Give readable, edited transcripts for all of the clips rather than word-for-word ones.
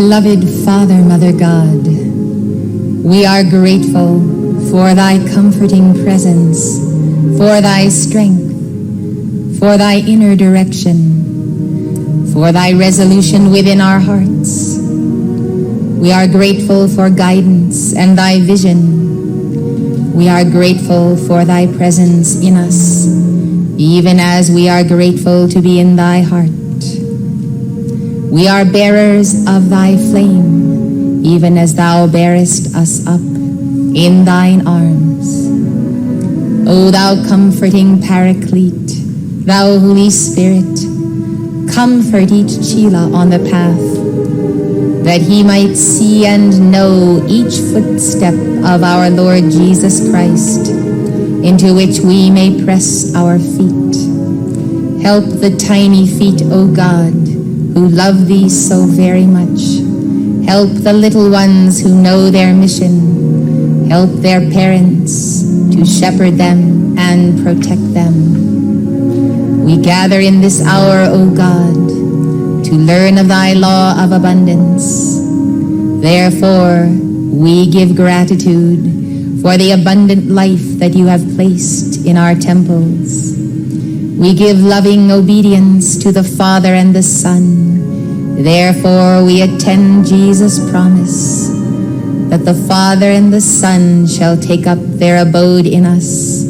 Beloved Father, Mother God, we are grateful for thy comforting presence, for thy strength, for thy inner direction, for thy resolution within our hearts. We are grateful for guidance and thy vision. We are grateful for thy presence in us, even as we are grateful to be in thy heart. We are bearers of thy flame, even as thou bearest us up in thine arms. O thou comforting Paraclete, thou Holy Spirit, comfort each Chela on the path, that he might see and know each footstep of our Lord Jesus Christ, into which we may press our feet. Help the tiny feet, O God, who love thee so very much. Help the little ones who know their mission. Help their parents to shepherd them and protect them. We gather in this hour, O God, to learn of thy law of abundance. Therefore, we give gratitude for the abundant life that you have placed in our temples. We give loving obedience to the Father and the Son. Therefore, we attend Jesus' promise that the Father and the Son shall take up their abode in us.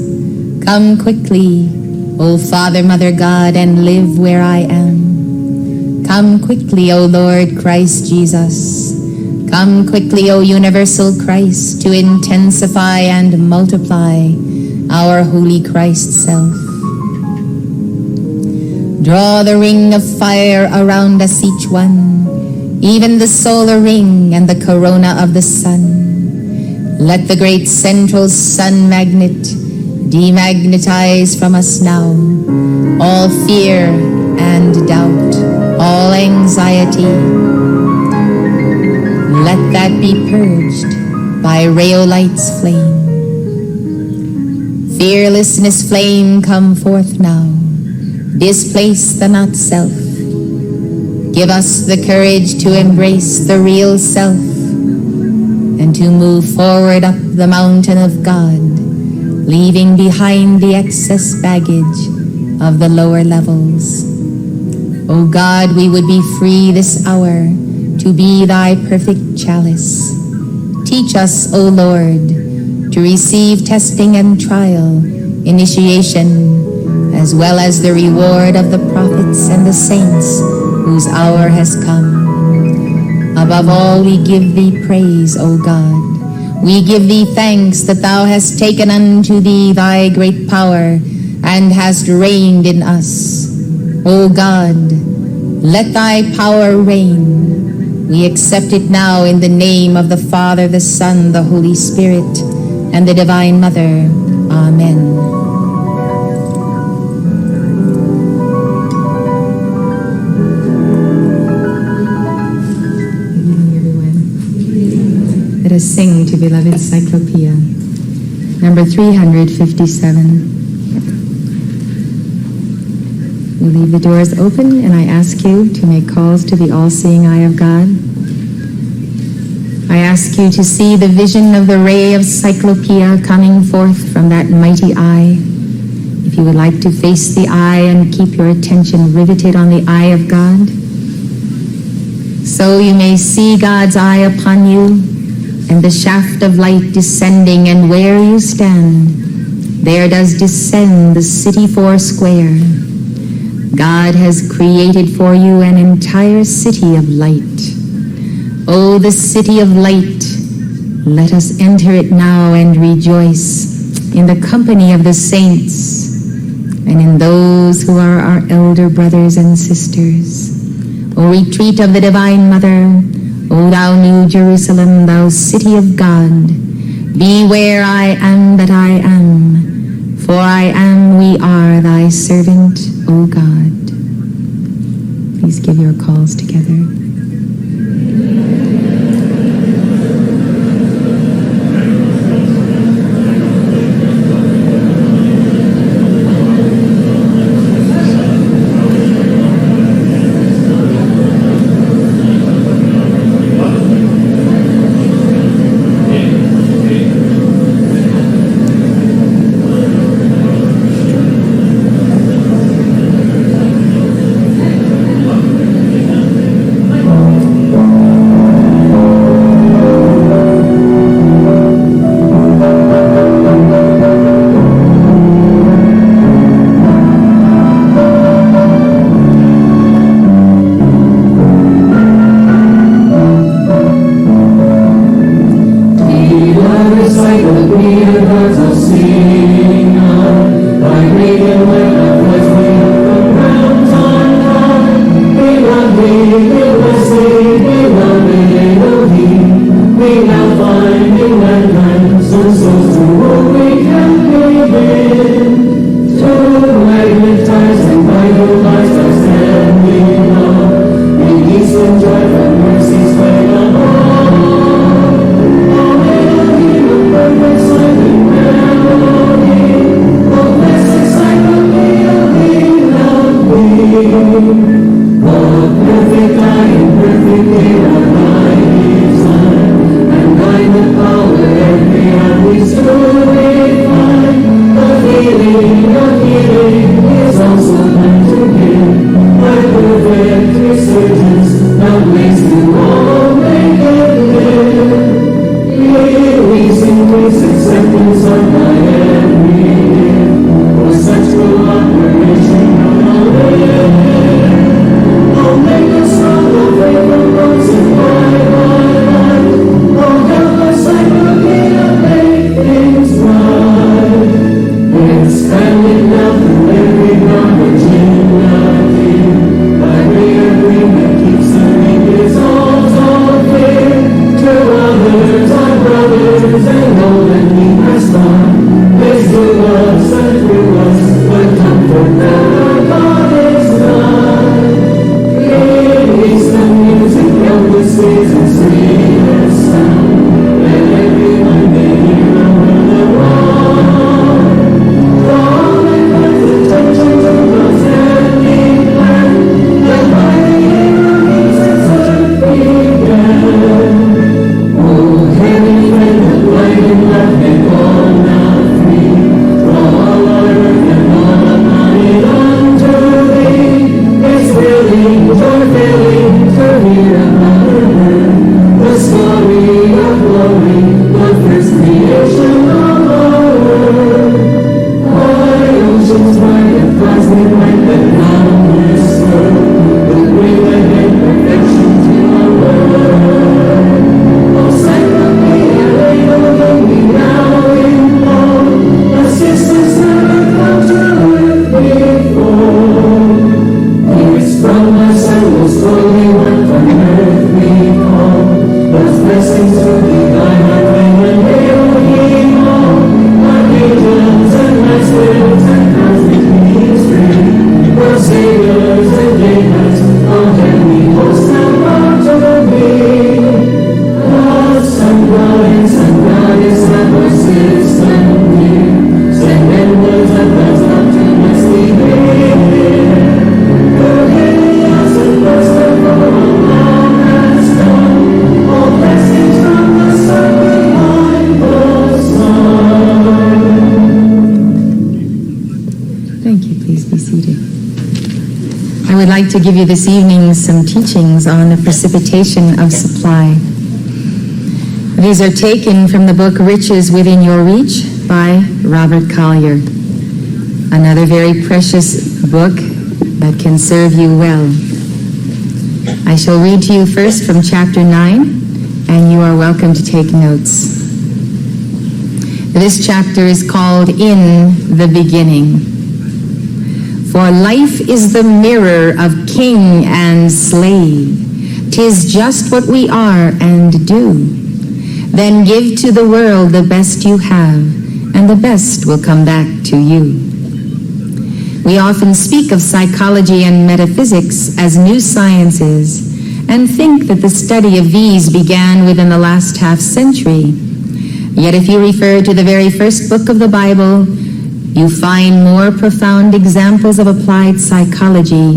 Come quickly, O Father, Mother God, and live where I am. Come quickly, O Lord Christ Jesus. Come quickly, O universal Christ, to intensify and multiply our holy Christ self. Draw the ring of fire around us each one, even the solar ring and the corona of the sun. Let the great central sun magnet demagnetize from us now all fear and doubt, all anxiety. Let that be purged by Rheolight's flame. Fearlessness flame, come forth now. Displace the not self. Give us the courage to embrace the real self and to move forward up the mountain of God, leaving behind the excess baggage of the lower levels. O God, we would be free this hour to be thy perfect chalice. Teach us, O Lord, to receive testing and trial, initiation, as well as the reward of the prophets and the saints whose hour has come. Above all, we give thee praise, O God. We give thee thanks that thou hast taken unto thee thy great power and hast reigned in us. O God, let thy power reign. We accept it now in the name of the Father, the Son, the Holy Spirit, and the Divine Mother. Amen. Let us sing to beloved Cyclopeia, number 357. We'll leave the doors open, and I ask you to make calls to the all-seeing eye of God. I ask you to see the vision of the ray of Cyclopeia coming forth from that mighty eye. If you would like to face the eye and keep your attention riveted on the eye of God, so you may see God's eye upon you, and the shaft of light descending, and where you stand, there does descend the city foursquare. God has created for you an entire city of light. Oh, the city of light, let us enter it now and rejoice in the company of the saints and in those who are our elder brothers and sisters. O retreat of the Divine Mother, O thou New Jerusalem, thou city of God, be where I am that I am, for I am, we are thy servant, O God. Please give your calls together. like to give you this evening some teachings on the precipitation of supply. These are taken from the book Riches Within Your Reach by Robert Collier. Another very precious book that can serve you well. I shall read to you first from chapter 9, and you are welcome to take notes. This chapter is called In the Beginning. For life is the mirror of king and slave. 'Tis just what we are and do. Then give to the world the best you have, and the best will come back to you. We often speak of psychology and metaphysics as new sciences, and think that the study of these began within the last half-century. Yet if you refer to the very first book of the Bible, you find more profound examples of applied psychology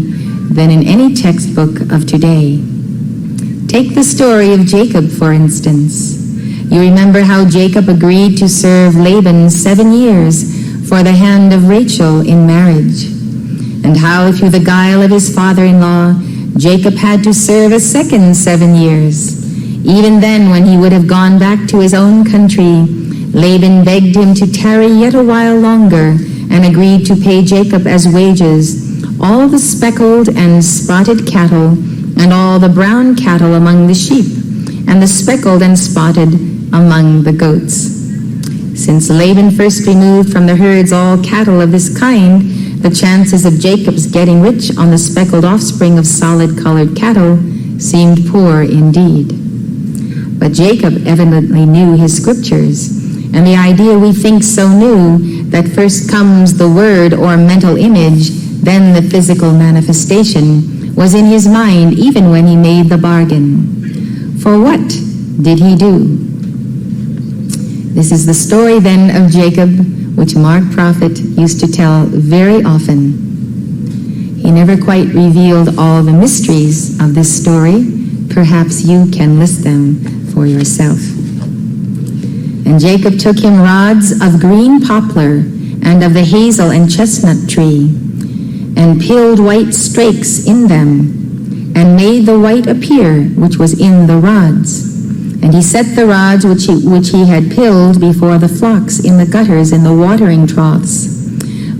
than in any textbook of today. Take the story of Jacob, for instance. You remember how Jacob agreed to serve Laban 7 years for the hand of Rachel in marriage, and how through the guile of his father-in-law, Jacob had to serve a second 7 years. Even then, when he would have gone back to his own country, Laban begged him to tarry yet a while longer and agreed to pay Jacob as wages all the speckled and spotted cattle and all the brown cattle among the sheep and the speckled and spotted among the goats. Since Laban first removed from the herds all cattle of this kind, the chances of Jacob's getting rich on the speckled offspring of solid-colored cattle seemed poor indeed. But Jacob evidently knew his scriptures, and the idea we think so new that first comes the word or mental image, then the physical manifestation, was in his mind even when he made the bargain. For what did he do? This is the story then of Jacob, which Mark Prophet used to tell very often. He never quite revealed all the mysteries of this story. Perhaps you can list them for yourself. And Jacob took him rods of green poplar and of the hazel and chestnut tree, and peeled white strakes in them, and made the white appear which was in the rods. And he set the rods which he had peeled before the flocks in the gutters in the watering troughs,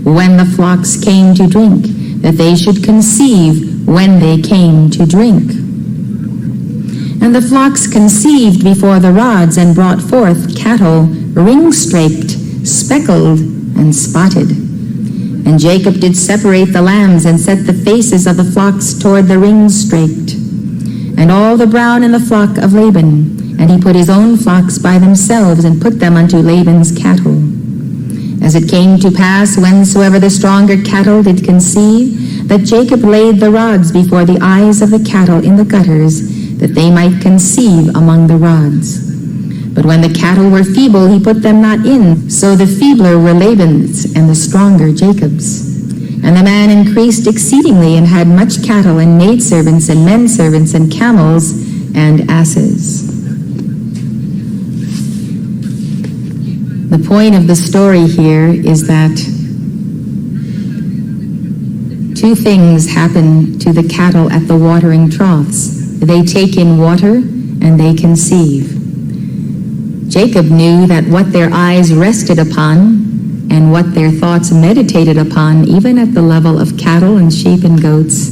when the flocks came to drink, that they should conceive when they came to drink. And the flocks conceived before the rods, and brought forth cattle ring-straked, speckled, and spotted. And Jacob did separate the lambs, and set the faces of the flocks toward the ring-straked, and all the brown in the flock of Laban. And he put his own flocks by themselves, and put them unto Laban's cattle. As it came to pass, whensoever the stronger cattle did conceive, that Jacob laid the rods before the eyes of the cattle in the gutters, that they might conceive among the rods. But when the cattle were feeble, he put them not in. So the feebler were Laban's, and the stronger Jacob's. And the man increased exceedingly, and had much cattle, and maidservants, and menservants, and camels, and asses. The point of the story here is that two things happen to the cattle at the watering troughs. They take in water and they conceive. Jacob knew that what their eyes rested upon and what their thoughts meditated upon, even at the level of cattle and sheep and goats,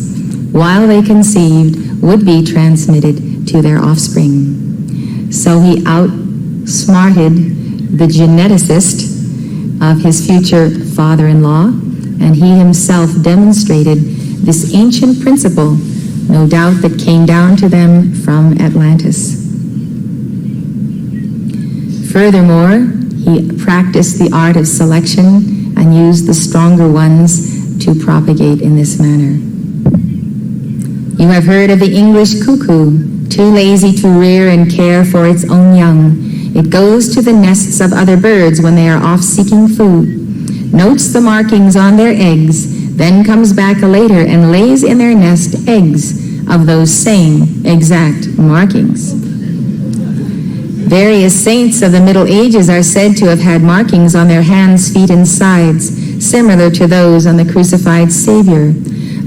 while they conceived, would be transmitted to their offspring. So he outsmarted the geneticist of his future father-in-law, and he himself demonstrated this ancient principle, no doubt that came down to them from Atlantis. Furthermore, he practiced the art of selection and used the stronger ones to propagate in this manner. You have heard of the English cuckoo, too lazy to rear and care for its own young. It goes to the nests of other birds when they are off seeking food, notes the markings on their eggs, then comes back later and lays in their nest eggs of those same exact markings. Various saints of the Middle Ages are said to have had markings on their hands, feet, and sides, similar to those on the crucified Savior.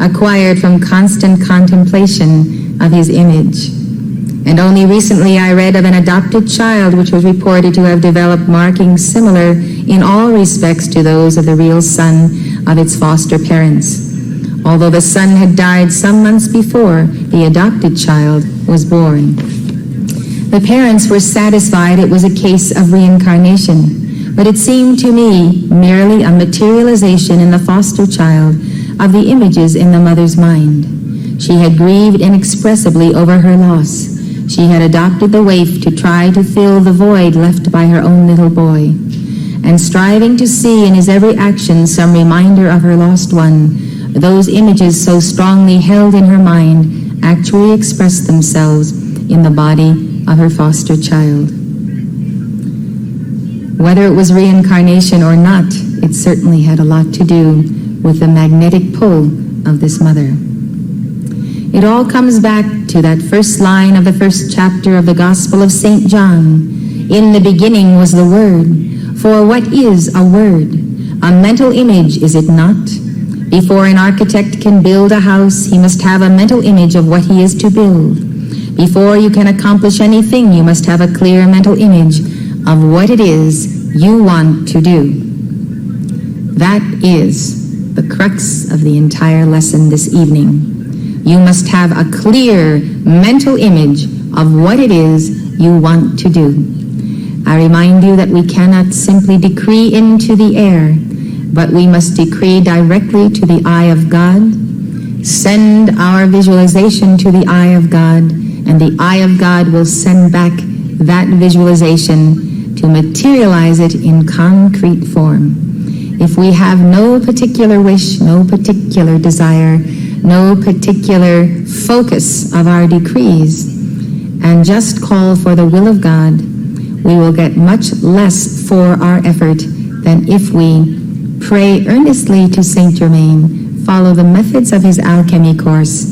acquired from constant contemplation of his image. And only recently I read of an adopted child which was reported to have developed markings similar in all respects to those of the real son of its foster parents, although the son had died some months before the adopted child was born. The parents were satisfied it was a case of reincarnation, but it seemed to me merely a materialization in the foster child of the images in the mother's mind. She had grieved inexpressibly over her loss. She had adopted the waif to try to fill the void left by her own little boy, and striving to see in his every action some reminder of her lost one, those images so strongly held in her mind actually expressed themselves in the body of her foster child. Whether it was reincarnation or not, it certainly had a lot to do with the magnetic pull of this mother. It all comes back to that first line of the first chapter of the Gospel of St. John. In the beginning was the Word. For what is a word? A mental image, is it not? Before an architect can build a house, he must have a mental image of what he is to build. Before you can accomplish anything, you must have a clear mental image of what it is you want to do. That is the crux of the entire lesson this evening. You must have a clear mental image of what it is you want to do. I remind you that we cannot simply decree into the air, but we must decree directly to the eye of God, send our visualization to the eye of God, and the eye of God will send back that visualization to materialize it in concrete form. If we have no particular wish, no particular desire, no particular focus of our decrees, and just call for the will of God, we will get much less for our effort than if we pray earnestly to Saint Germain, follow the methods of his alchemy course,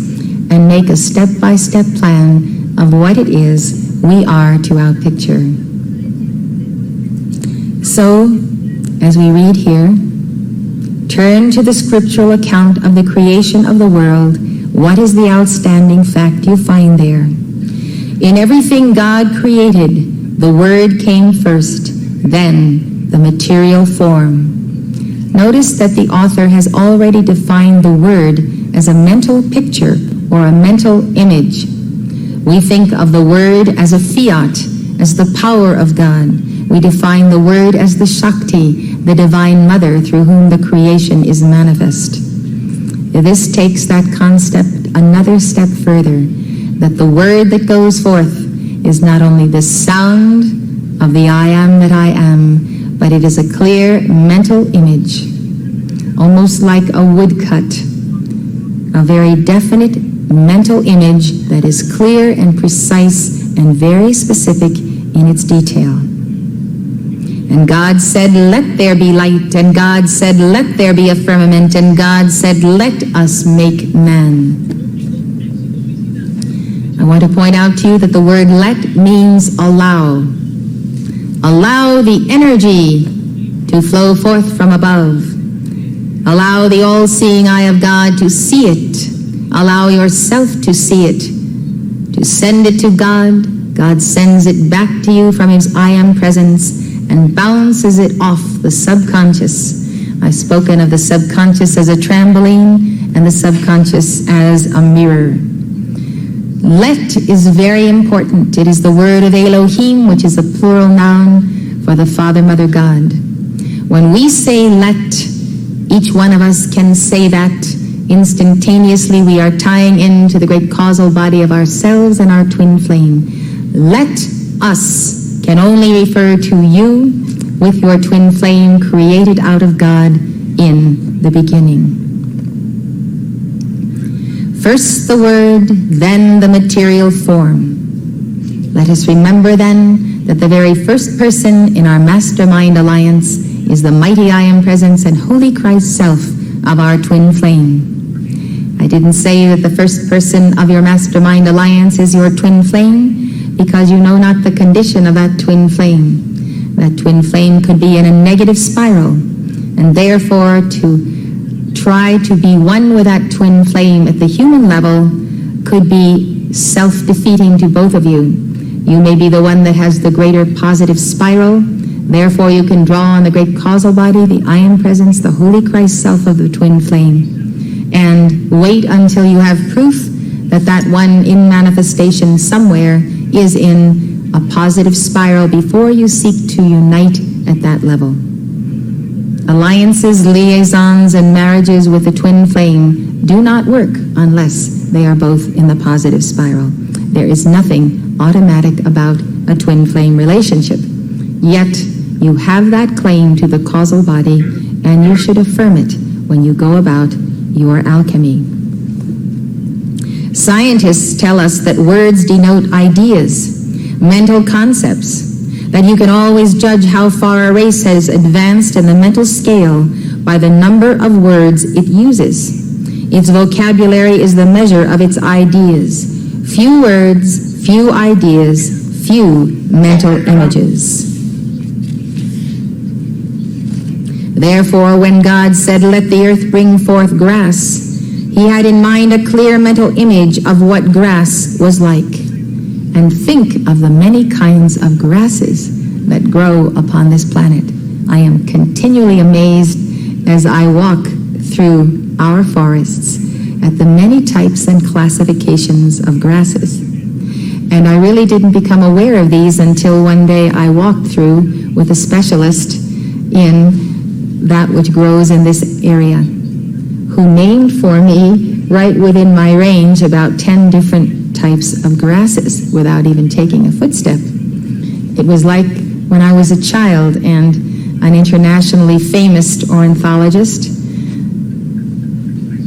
and make a step-by-step plan of what it is we are to outpicture. So, as we read here, turn to the scriptural account of the creation of the world. What is the outstanding fact you find there? In everything God created, the Word came first, then the material form. Notice that the author has already defined the Word as a mental picture or a mental image. We think of the Word as a fiat, as the power of God. We define the Word as the Shakti, the Divine Mother through whom the creation is manifest. This takes that concept another step further, that the Word that goes forth is not only the sound of the I am that I am, but it is a clear mental image, almost like a woodcut, a very definite mental image that is clear and precise and very specific in its detail. And God said, let there be light, and God said, let there be a firmament, and God said, let us make man. I want to point out to you that the word let means allow. Allow the energy to flow forth from above. Allow the all-seeing eye of God to see it. Allow yourself to see it. To send it to God. God sends it back to you from his I am presence and bounces it off the subconscious. I've spoken of the subconscious as a trampoline and the subconscious as a mirror. Let is very important. It is the word of Elohim, which is a plural noun for the Father, Mother, God. When we say let, each one of us can say that instantaneously. We are tying into the great causal body of ourselves and our twin flame. Let us can only refer to you with your twin flame created out of God in the beginning. First the Word, then the material form. Let us remember then that the very first person in our Mastermind Alliance is the mighty I Am Presence and Holy Christ Self of our twin flame. I didn't say that the first person of your Mastermind Alliance is your twin flame because you know not the condition of that twin flame. That twin flame could be in a negative spiral, and therefore to try to be one with that twin flame at the human level could be self-defeating to both of you. You may be the one that has the greater positive spiral. Therefore, you can draw on the great causal body, the I Am Presence, the Holy Christ Self of the twin flame, and wait until you have proof that that one in manifestation somewhere is in a positive spiral before you seek to unite at that level. Alliances, liaisons, and marriages with the twin flame do not work unless they are both in the positive spiral. There is nothing automatic about a twin flame relationship. Yet, you have that claim to the causal body, and you should affirm it when you go about your alchemy. Scientists tell us that words denote ideas, mental concepts, that you can always judge how far a race has advanced in the mental scale by the number of words it uses. Its vocabulary is the measure of its ideas. Few words, few ideas, few mental images. Therefore, when God said, "Let the earth bring forth grass," he had in mind a clear mental image of what grass was like. And think of the many kinds of grasses that grow upon this planet. I am continually amazed as I walk through our forests at the many types and classifications of grasses. And I really didn't become aware of these until one day I walked through with a specialist in that which grows in this area, who named for me right within my range about 10 different types of grasses without even taking a footstep. It was like when I was a child and an internationally famous ornithologist,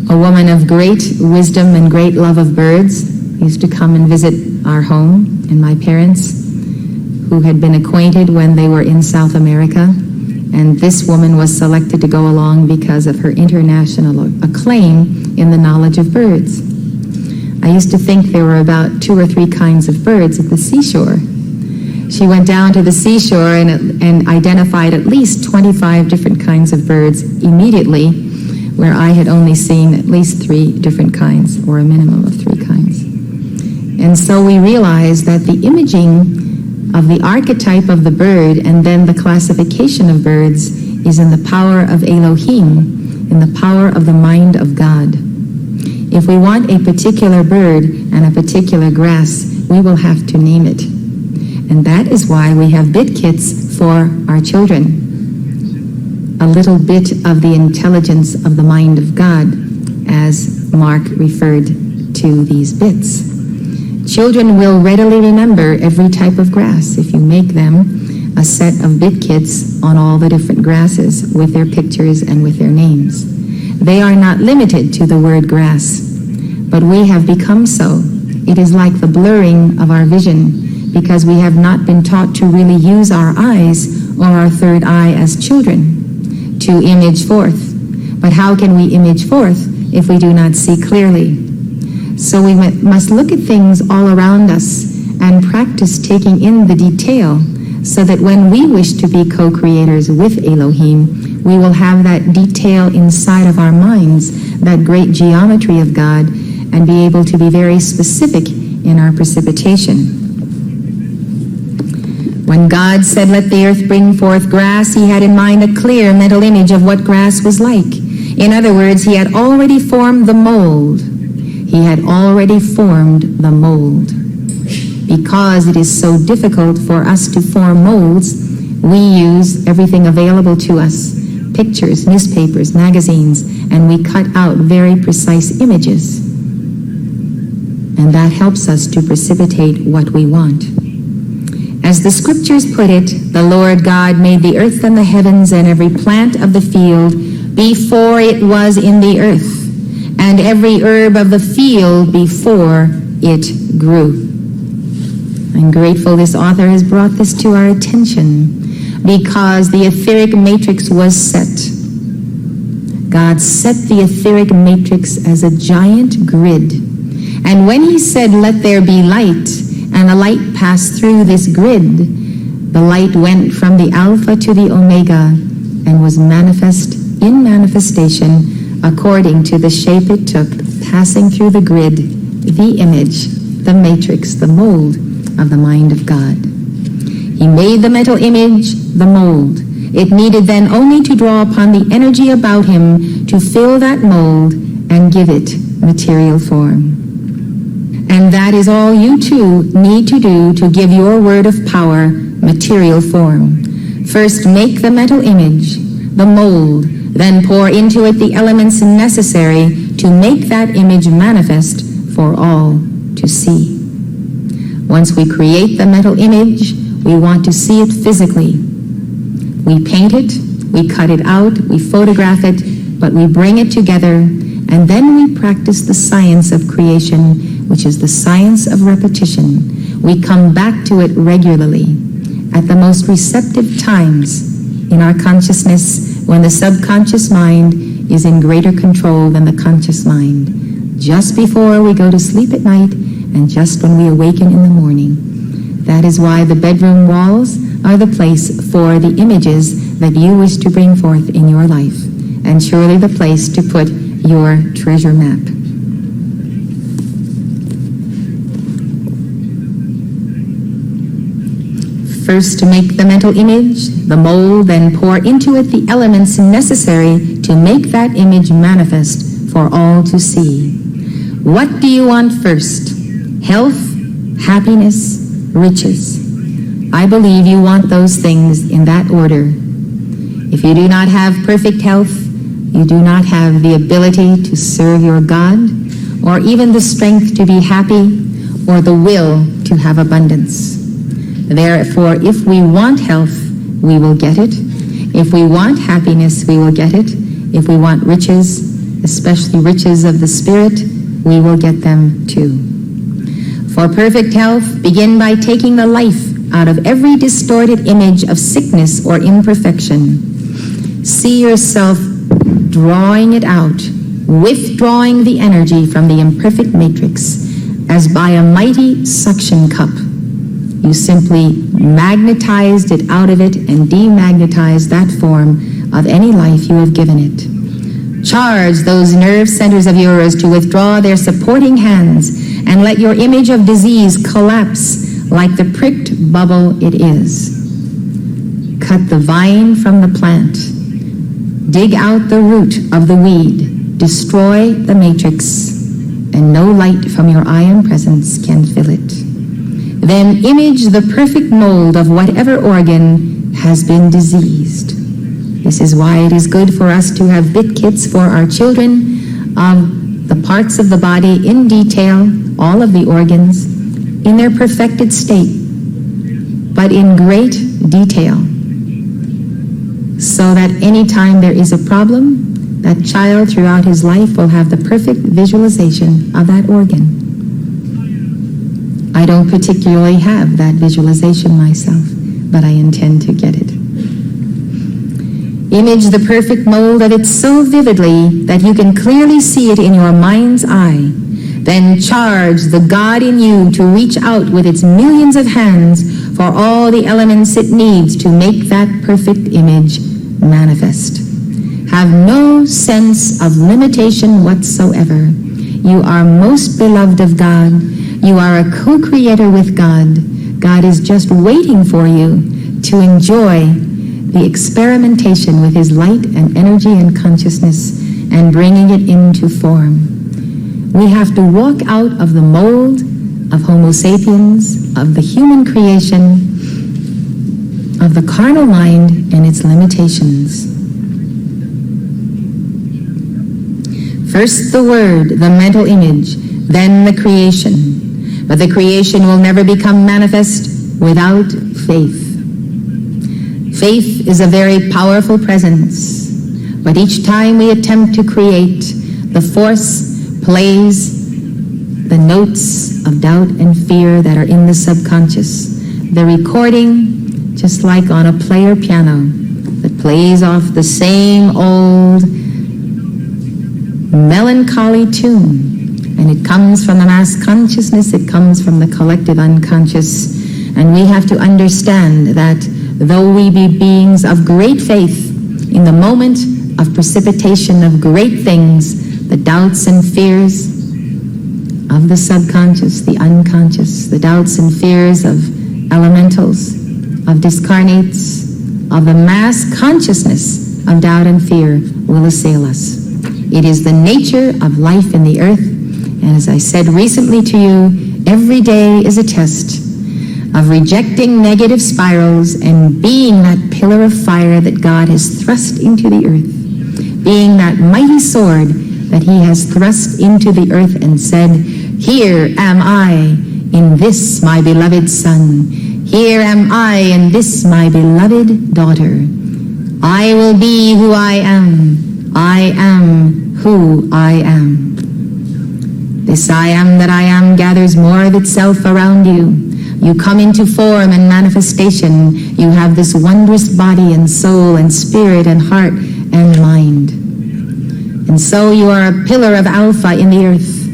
a woman of great wisdom and great love of birds, used to come and visit our home, and my parents, who had been acquainted when they were in South America. And this woman was selected to go along because of her international acclaim in the knowledge of birds. I used to think there were about 2 or 3 kinds of birds at the seashore. She went down to the seashore and identified at least 25 different kinds of birds immediately, where I had only seen at least 3 different kinds, or a minimum of 3 kinds. And so we realized that the imaging of the archetype of the bird and then the classification of birds is in the power of Elohim, in the power of the mind of God. If we want a particular bird and a particular grass, we will have to name it. And that is why we have bit kits for our children. A little bit of the intelligence of the mind of God, as Mark referred to these bits. Children will readily remember every type of grass if you make them a set of bit kits on all the different grasses with their pictures and with their names. They are not limited to the word grass, but we have become so. It is like the blurring of our vision because we have not been taught to really use our eyes or our third eye as children to image forth. But how can we image forth if we do not see clearly? So we must look at things all around us and practice taking in the detail so that when we wish to be co-creators with Elohim, we will have that detail inside of our minds, that great geometry of God, and be able to be very specific in our precipitation. When God said, "Let the earth bring forth grass," he had in mind a clear mental image of what grass was like. In other words, he had already formed the mold. He had already formed the mold. Because it is so difficult for us to form molds, we use everything available to us, pictures, newspapers, magazines, and we cut out very precise images. And that helps us to precipitate what we want. As the scriptures put it, the Lord God made the earth and the heavens and every plant of the field before it was in the earth, and every herb of the field before it grew. I'm grateful this author has brought this to our attention because the etheric matrix was set. God set the etheric matrix as a giant grid. And when he said, "Let there be light," and the light passed through this grid, the light went from the Alpha to the Omega and was manifest in manifestation according to the shape it took, passing through the grid, the image, the matrix, the mold of the mind of God. He made the mental image, the mold. It needed then only to draw upon the energy about him to fill that mold and give it material form. And that is all you too need to do to give your word of power material form. First, make the mental image, the mold, then pour into it the elements necessary to make that image manifest for all to see. Once we create the mental image, we want to see it physically. We paint it, we cut it out, we photograph it, but we bring it together, and then we practice the science of creation, which is the science of repetition. We come back to it regularly at the most receptive times in our consciousness, when the subconscious mind is in greater control than the conscious mind. Just before we go to sleep at night and just when we awaken in the morning. That is why the bedroom walls are the place for the images that you wish to bring forth in your life, and surely the place to put your treasure map. First, to make the mental image, the mold, then pour into it the elements necessary to make that image manifest for all to see. What do you want first? Health, happiness, riches. I believe you want those things in that order. If you do not have perfect health, you do not have the ability to serve your God, or even the strength to be happy, or the will to have abundance. Therefore, if we want health, we will get it. If we want happiness, we will get it. If we want riches, especially riches of the Spirit, we will get them too. For perfect health, begin by taking the life out of every distorted image of sickness or imperfection. See yourself drawing it out, withdrawing the energy from the imperfect matrix, as by a mighty suction cup. You simply magnetized it out of it and demagnetized that form of any life you have given it. Charge those nerve centers of yours to withdraw their supporting hands and let your image of disease collapse like the pricked bubble it is. Cut the vine from the plant. Dig out the root of the weed. Destroy the matrix, and no light from your ion presence can fill it. Then image the perfect mold of whatever organ has been diseased. This is why it is good for us to have bit kits for our children of the parts of the body in detail, all of the organs, in their perfected state, but in great detail, so that any time there is a problem, that child throughout his life will have the perfect visualization of that organ. I don't particularly have that visualization myself, but I intend to get it. Image the perfect mold of it so vividly that you can clearly see it in your mind's eye. Then charge the God in you to reach out with its millions of hands for all the elements it needs to make that perfect image manifest. Have no sense of limitation whatsoever. You are most beloved of God. You are a co-creator with God. God is just waiting for you to enjoy the experimentation with his light and energy and consciousness and bringing it into form. We have to walk out of the mold of Homo sapiens, of the human creation, of the carnal mind and its limitations. First the word, the mental image, then the creation. But the creation will never become manifest without faith. Faith is a very powerful presence, but each time we attempt to create, the force plays the notes of doubt and fear that are in the subconscious. The recording, just like on a player piano, that plays off the same old melancholy tune. And it comes from the mass consciousness, it comes from the collective unconscious. And we have to understand that though we be beings of great faith, in the moment of precipitation of great things, the doubts and fears of the subconscious, the unconscious, the doubts and fears of elementals, of discarnates, of the mass consciousness of doubt and fear will assail us. It is the nature of life in the earth, and as I said recently to you, every day is a test of rejecting negative spirals and being that pillar of fire that God has thrust into the earth, being that mighty sword that he has thrust into the earth and said, "Here am I in this my beloved son. Here am I in this my beloved daughter. I will be who I am. I am who I am." This I am that I am gathers more of itself around you. You come into form and manifestation. You have this wondrous body and soul and spirit and heart and mind. And so you are a pillar of alpha in the earth,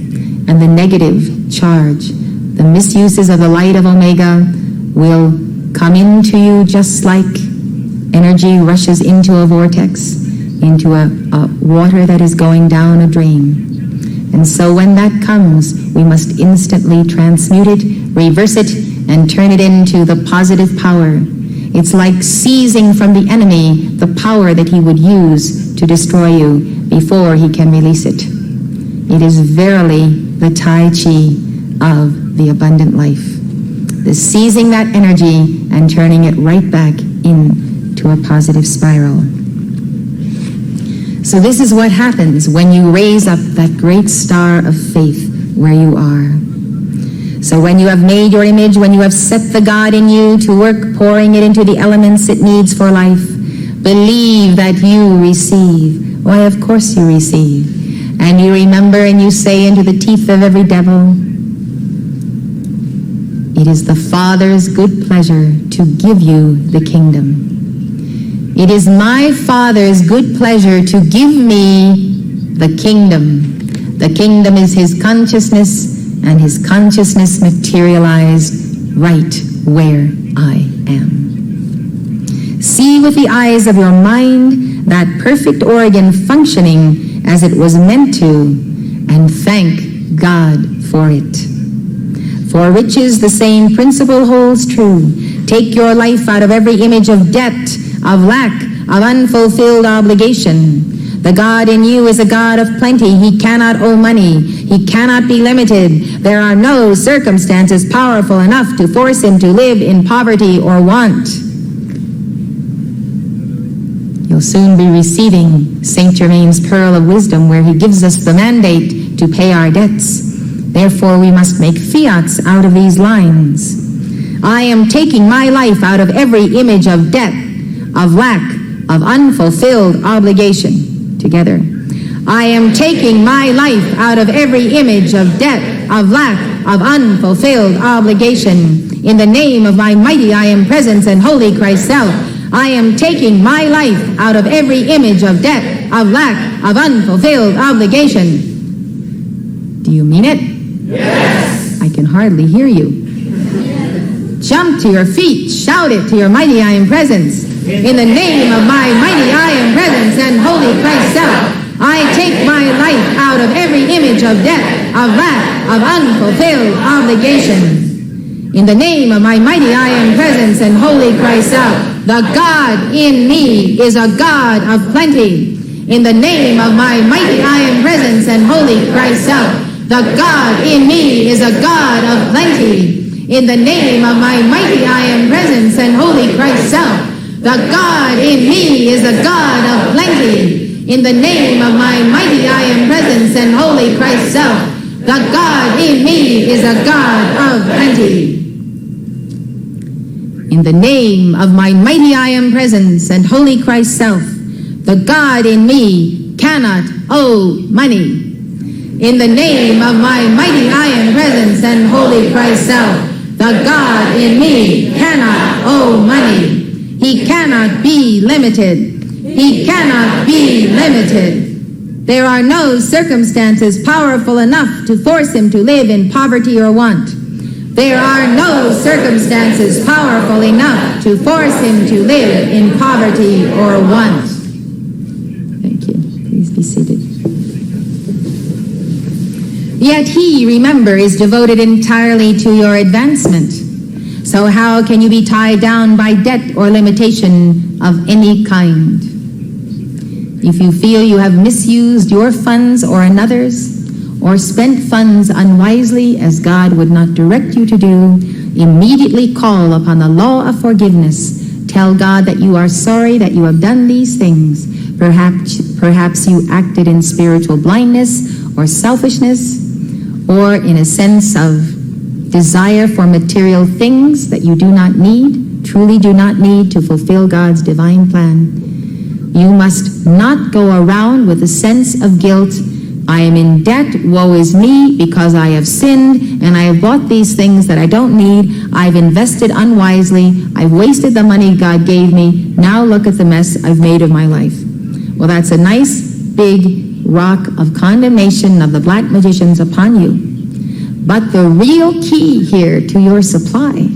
and the negative charge, the misuses of the light of Omega will come into you just like energy rushes into a vortex, into a water that is going down a drain. And so when that comes, we must instantly transmute it, reverse it, and turn it into the positive power. It's like seizing from the enemy the power that he would use to destroy you before he can release it. It is verily the Tai Chi of the abundant life. The seizing that energy and turning it right back into a positive spiral. So this is what happens when you raise up that great star of faith where you are. So when you have made your image, when you have set the God in you to work, pouring it into the elements it needs for life, believe that you receive. Why, of course you receive. And you remember and you say into the teeth of every devil, "It is the Father's good pleasure to give you the kingdom. It is my Father's good pleasure to give me the kingdom." The kingdom is his consciousness, and his consciousness materialized right where I am. See with the eyes of your mind that perfect organ functioning as it was meant to, and thank God for it. For riches the same principle holds true. Take your life out of every image of debt, of lack, of unfulfilled obligation. The God in you is a God of plenty. He cannot owe money. He cannot be limited. There are no circumstances powerful enough to force him to live in poverty or want. You'll soon be receiving Saint Germain's Pearl of Wisdom, where he gives us the mandate to pay our debts. Therefore, we must make fiats out of these lines. I am taking my life out of every image of debt, of lack, of unfulfilled obligation. Together. I am taking my life out of every image of debt, of lack, of unfulfilled obligation. In the name of my mighty I am presence and holy Christ self, I am taking my life out of every image of debt, of lack, of unfulfilled obligation. Do you mean it? Yes. I can hardly hear you. Jump to your feet, shout it to your mighty I am presence. In the name of my mighty I am presence and holy Christ self, I take my life out of every image of debt, of lack, of unfulfilled obligation. In the name of my mighty I am presence and holy Christ self, the God in me is a God of plenty. In the name of my mighty I am presence and holy Christ self, the God in me is a God of plenty. In the name of my mighty I am presence and holy Christ self, the God in me is a God of plenty. In the name of my mighty I am presence and holy Christ self, the God in me is a God of plenty. In the name of my mighty I am presence and holy Christ self, the God in me cannot owe money. In the name of my mighty I am presence and holy Christ self, the God in me cannot owe money. He cannot be limited. He cannot be limited. There are no circumstances powerful enough to force him to live in poverty or want. There are no circumstances powerful enough to force him to live in poverty or want. Thank Be seated. Yet he, remember, is devoted entirely to your advancement. So how can you be tied down by debt or limitation of any kind? If you feel you have misused your funds or another's, or spent funds unwisely as God would not direct you to do, immediately call upon the law of forgiveness. Tell God that you are sorry that you have done these things. Perhaps you acted in spiritual blindness or selfishness, or in a sense of desire for material things that you do not need, truly do not need to fulfill God's divine plan. You must not go around with a sense of guilt. I am in debt, woe is me, because I have sinned, and I have bought these things that I don't need. I've invested unwisely. I've wasted the money God gave me. Now look at the mess I've made of my life. Well, that's a nice, big rock of condemnation of the black magicians upon you. But the real key here to your supply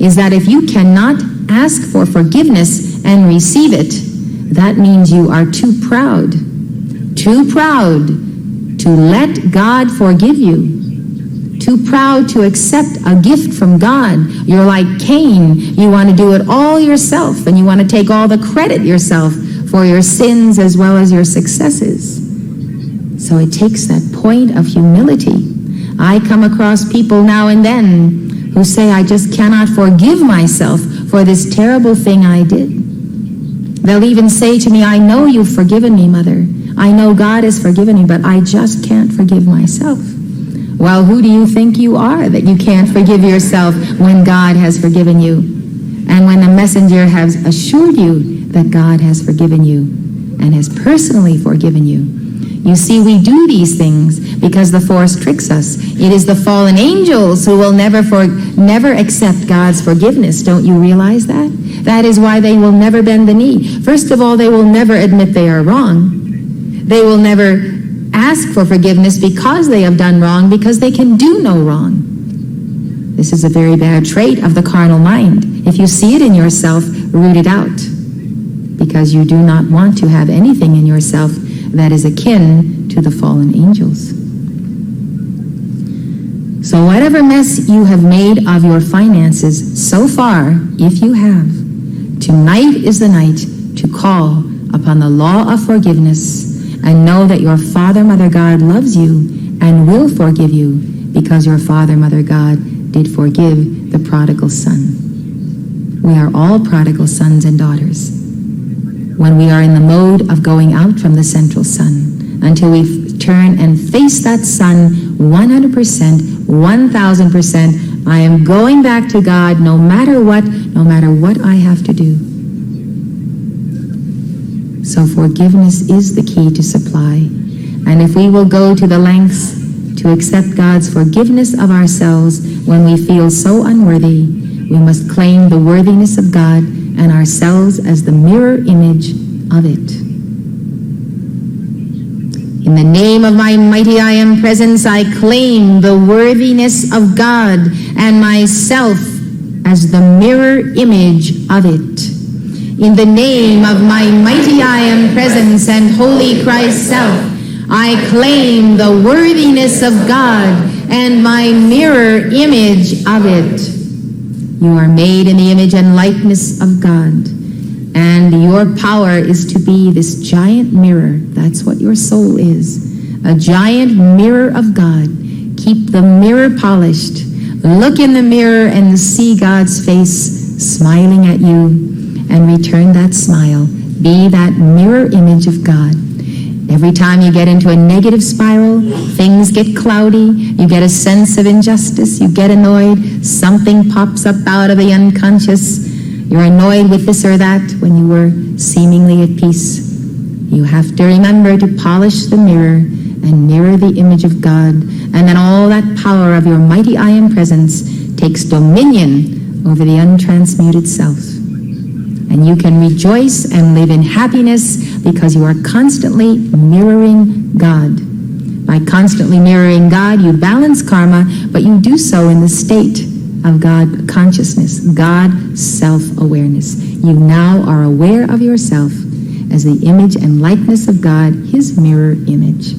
is that if you cannot ask for forgiveness and receive it, that means you are too proud to let God forgive you, too proud to accept a gift from God. You're like Cain. You want to do it all yourself, and you want to take all the credit yourself for your sins as well as your successes. So it takes that point of humility. I come across people now and then who say, I just cannot forgive myself for this terrible thing I did. They'll even say to me, I know you've forgiven me, Mother. I know God has forgiven me, but I just can't forgive myself. Well, who do you think you are that you can't forgive yourself when God has forgiven you? And when the messenger has assured you that God has forgiven you and has personally forgiven you. You see, we do these things because the force tricks us. It is the fallen angels who will never accept God's forgiveness. Don't you realize that? That is why they will never bend the knee. First of all, they will never admit they are wrong. They will never ask for forgiveness because they have done wrong, because they can do no wrong. This is a very bad trait of the carnal mind. If you see it in yourself, root it out, because you do not want to have anything in yourself that is akin to the fallen angels. So whatever mess you have made of your finances so far, if you have, tonight is the night to call upon the law of forgiveness and know that your Father, Mother God loves you and will forgive you because your Father, Mother God did forgive the prodigal son. We are all prodigal sons and daughters when we are in the mode of going out from the central sun, until we turn and face that sun 100%, 1,000%. I am going back to God no matter what I have to do. So forgiveness is the key to supply. And if we will go to the lengths to accept God's forgiveness of ourselves when we feel so unworthy, we must claim the worthiness of God and ourselves as the mirror image of it. In the name of my mighty I Am presence, I claim the worthiness of God and myself as the mirror image of it. In the name of my mighty I Am presence and holy Christ self, I claim the worthiness of God and my mirror image of it. You are made in the image and likeness of God, and your power is to be this giant mirror. That's what your soul is, a giant mirror of God. Keep the mirror polished. Look in the mirror and see God's face smiling at you, and return that smile. Be that mirror image of God. Every time you get into a negative spiral, things get cloudy, you get a sense of injustice, you get annoyed, something pops up out of the unconscious, you're annoyed with this or that when you were seemingly at peace. You have to remember to polish the mirror and mirror the image of God, and then all that power of your mighty I Am presence takes dominion over the untransmuted self. And you can rejoice and live in happiness because you are constantly mirroring God. By constantly mirroring God, you balance karma, but you do so in the state of God consciousness, God self-awareness. You now are aware of yourself as the image and likeness of God, his mirror image.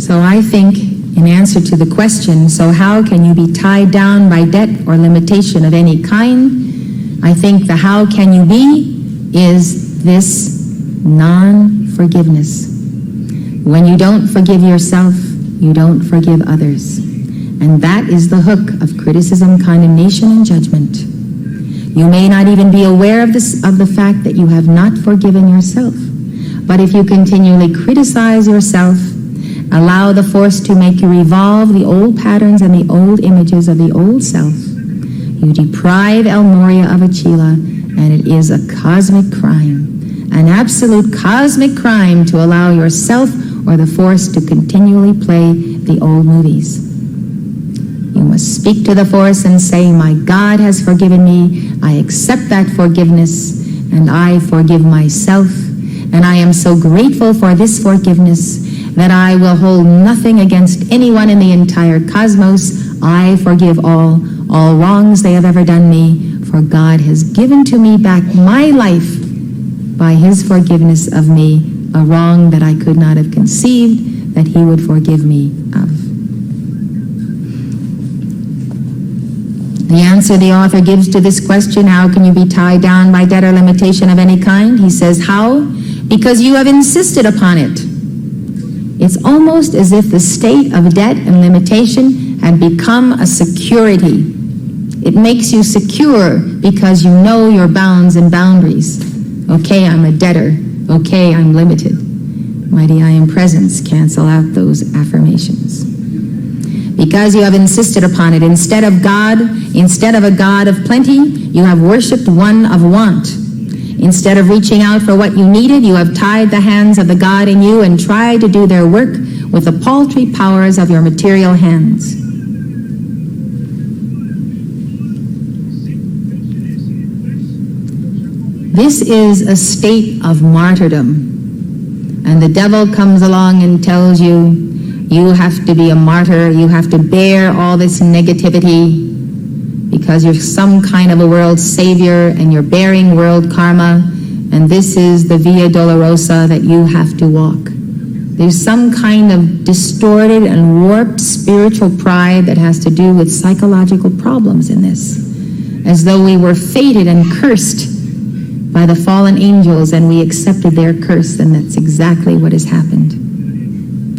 So I think, in answer to the question, so how can you be tied down by debt or limitation of any kind? I think the how can you be is this non-forgiveness. When you don't forgive yourself, you don't forgive others. And that is the hook of criticism, condemnation, and judgment. You may not even be aware of the fact that you have not forgiven yourself. But if you continually criticize yourself, allow the force to make you revolve the old patterns and the old images of the old self, you deprive El Moria of Achila, and it is a cosmic crime, an absolute cosmic crime to allow yourself or the force to continually play the old movies. You must speak to the force and say, my God has forgiven me, I accept that forgiveness, and I forgive myself, and I am so grateful for this forgiveness that I will hold nothing against anyone in the entire cosmos. I forgive all wrongs they have ever done me, for God has given to me back my life by his forgiveness of me, a wrong that I could not have conceived that he would forgive me of. The answer the author gives to this question, how can you be tied down by debt or limitation of any kind? He says, how? Because you have insisted upon it. It's almost as if the state of debt and limitation had become a security. It makes you secure because you know your bounds and boundaries. Okay, I'm a debtor. Okay, I'm limited. Mighty I Am Presence cancel out those affirmations. Because you have insisted upon it, instead of a God of plenty, you have worshipped one of want. Instead of reaching out for what you needed, you have tied the hands of the God in you and tried to do their work with the paltry powers of your material hands. This is a state of martyrdom. And the devil comes along and tells you, you have to be a martyr, you have to bear all this negativity because you're some kind of a world savior and you're bearing world karma, and this is the Via Dolorosa that you have to walk. There's some kind of distorted and warped spiritual pride that has to do with psychological problems in this, as though we were fated and cursed by the fallen angels and we accepted their curse, and that's exactly what has happened.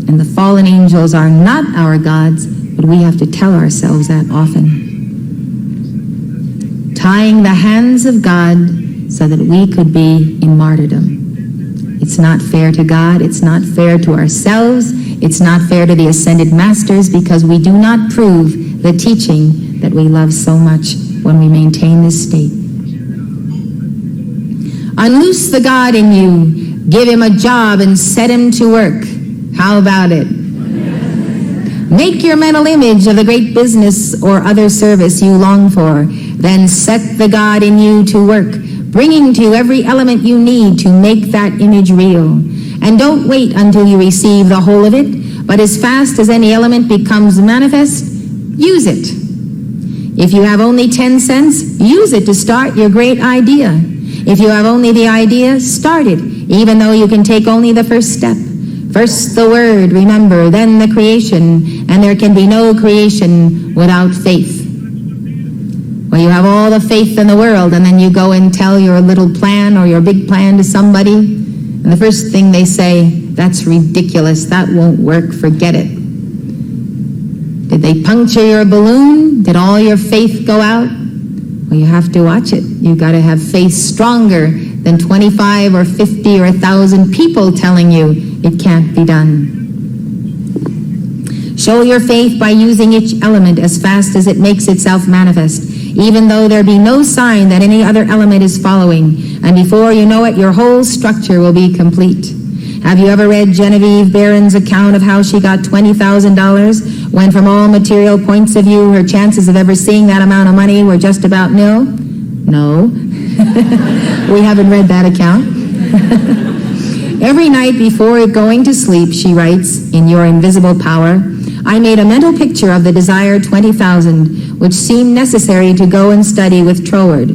And the fallen angels are not our gods, but we have to tell ourselves that often. Tying the hands of God so that we could be in martyrdom. It's not fair to God, it's not fair to ourselves, it's not fair to the ascended masters, because we do not prove the teaching that we love so much when we maintain this state. Unloose the God in you, give him a job and set him to work. How about it? Make your mental image of the great business or other service you long for. Then set the God in you to work, bringing to you every element you need to make that image real. And don't wait until you receive the whole of it, but as fast as any element becomes manifest, use it. If you have only 10 cents, use it to start your great idea. If you have only the idea, start it, even though you can take only the first step. First the word, remember, then the creation, and there can be no creation without faith. Well, you have all the faith in the world, and then you go and tell your little plan or your big plan to somebody, and the first thing they say, that's ridiculous, that won't work, forget it. Did they puncture your balloon? Did all your faith go out? Well, you have to watch it. You've got to have faith stronger than 25 or 50 or 1,000 people telling you it can't be done. Show your faith by using each element as fast as it makes itself manifest, even though there be no sign that any other element is following, and before you know it, your whole structure will be complete. Have you ever read Genevieve Barron's account of how she got $20,000 when from all material points of view her chances of ever seeing that amount of money were just about nil? No. We haven't read that account. Every night before going to sleep, she writes, in your invisible power, I made a mental picture of the desired 20,000, which seemed necessary to go and study with Troward.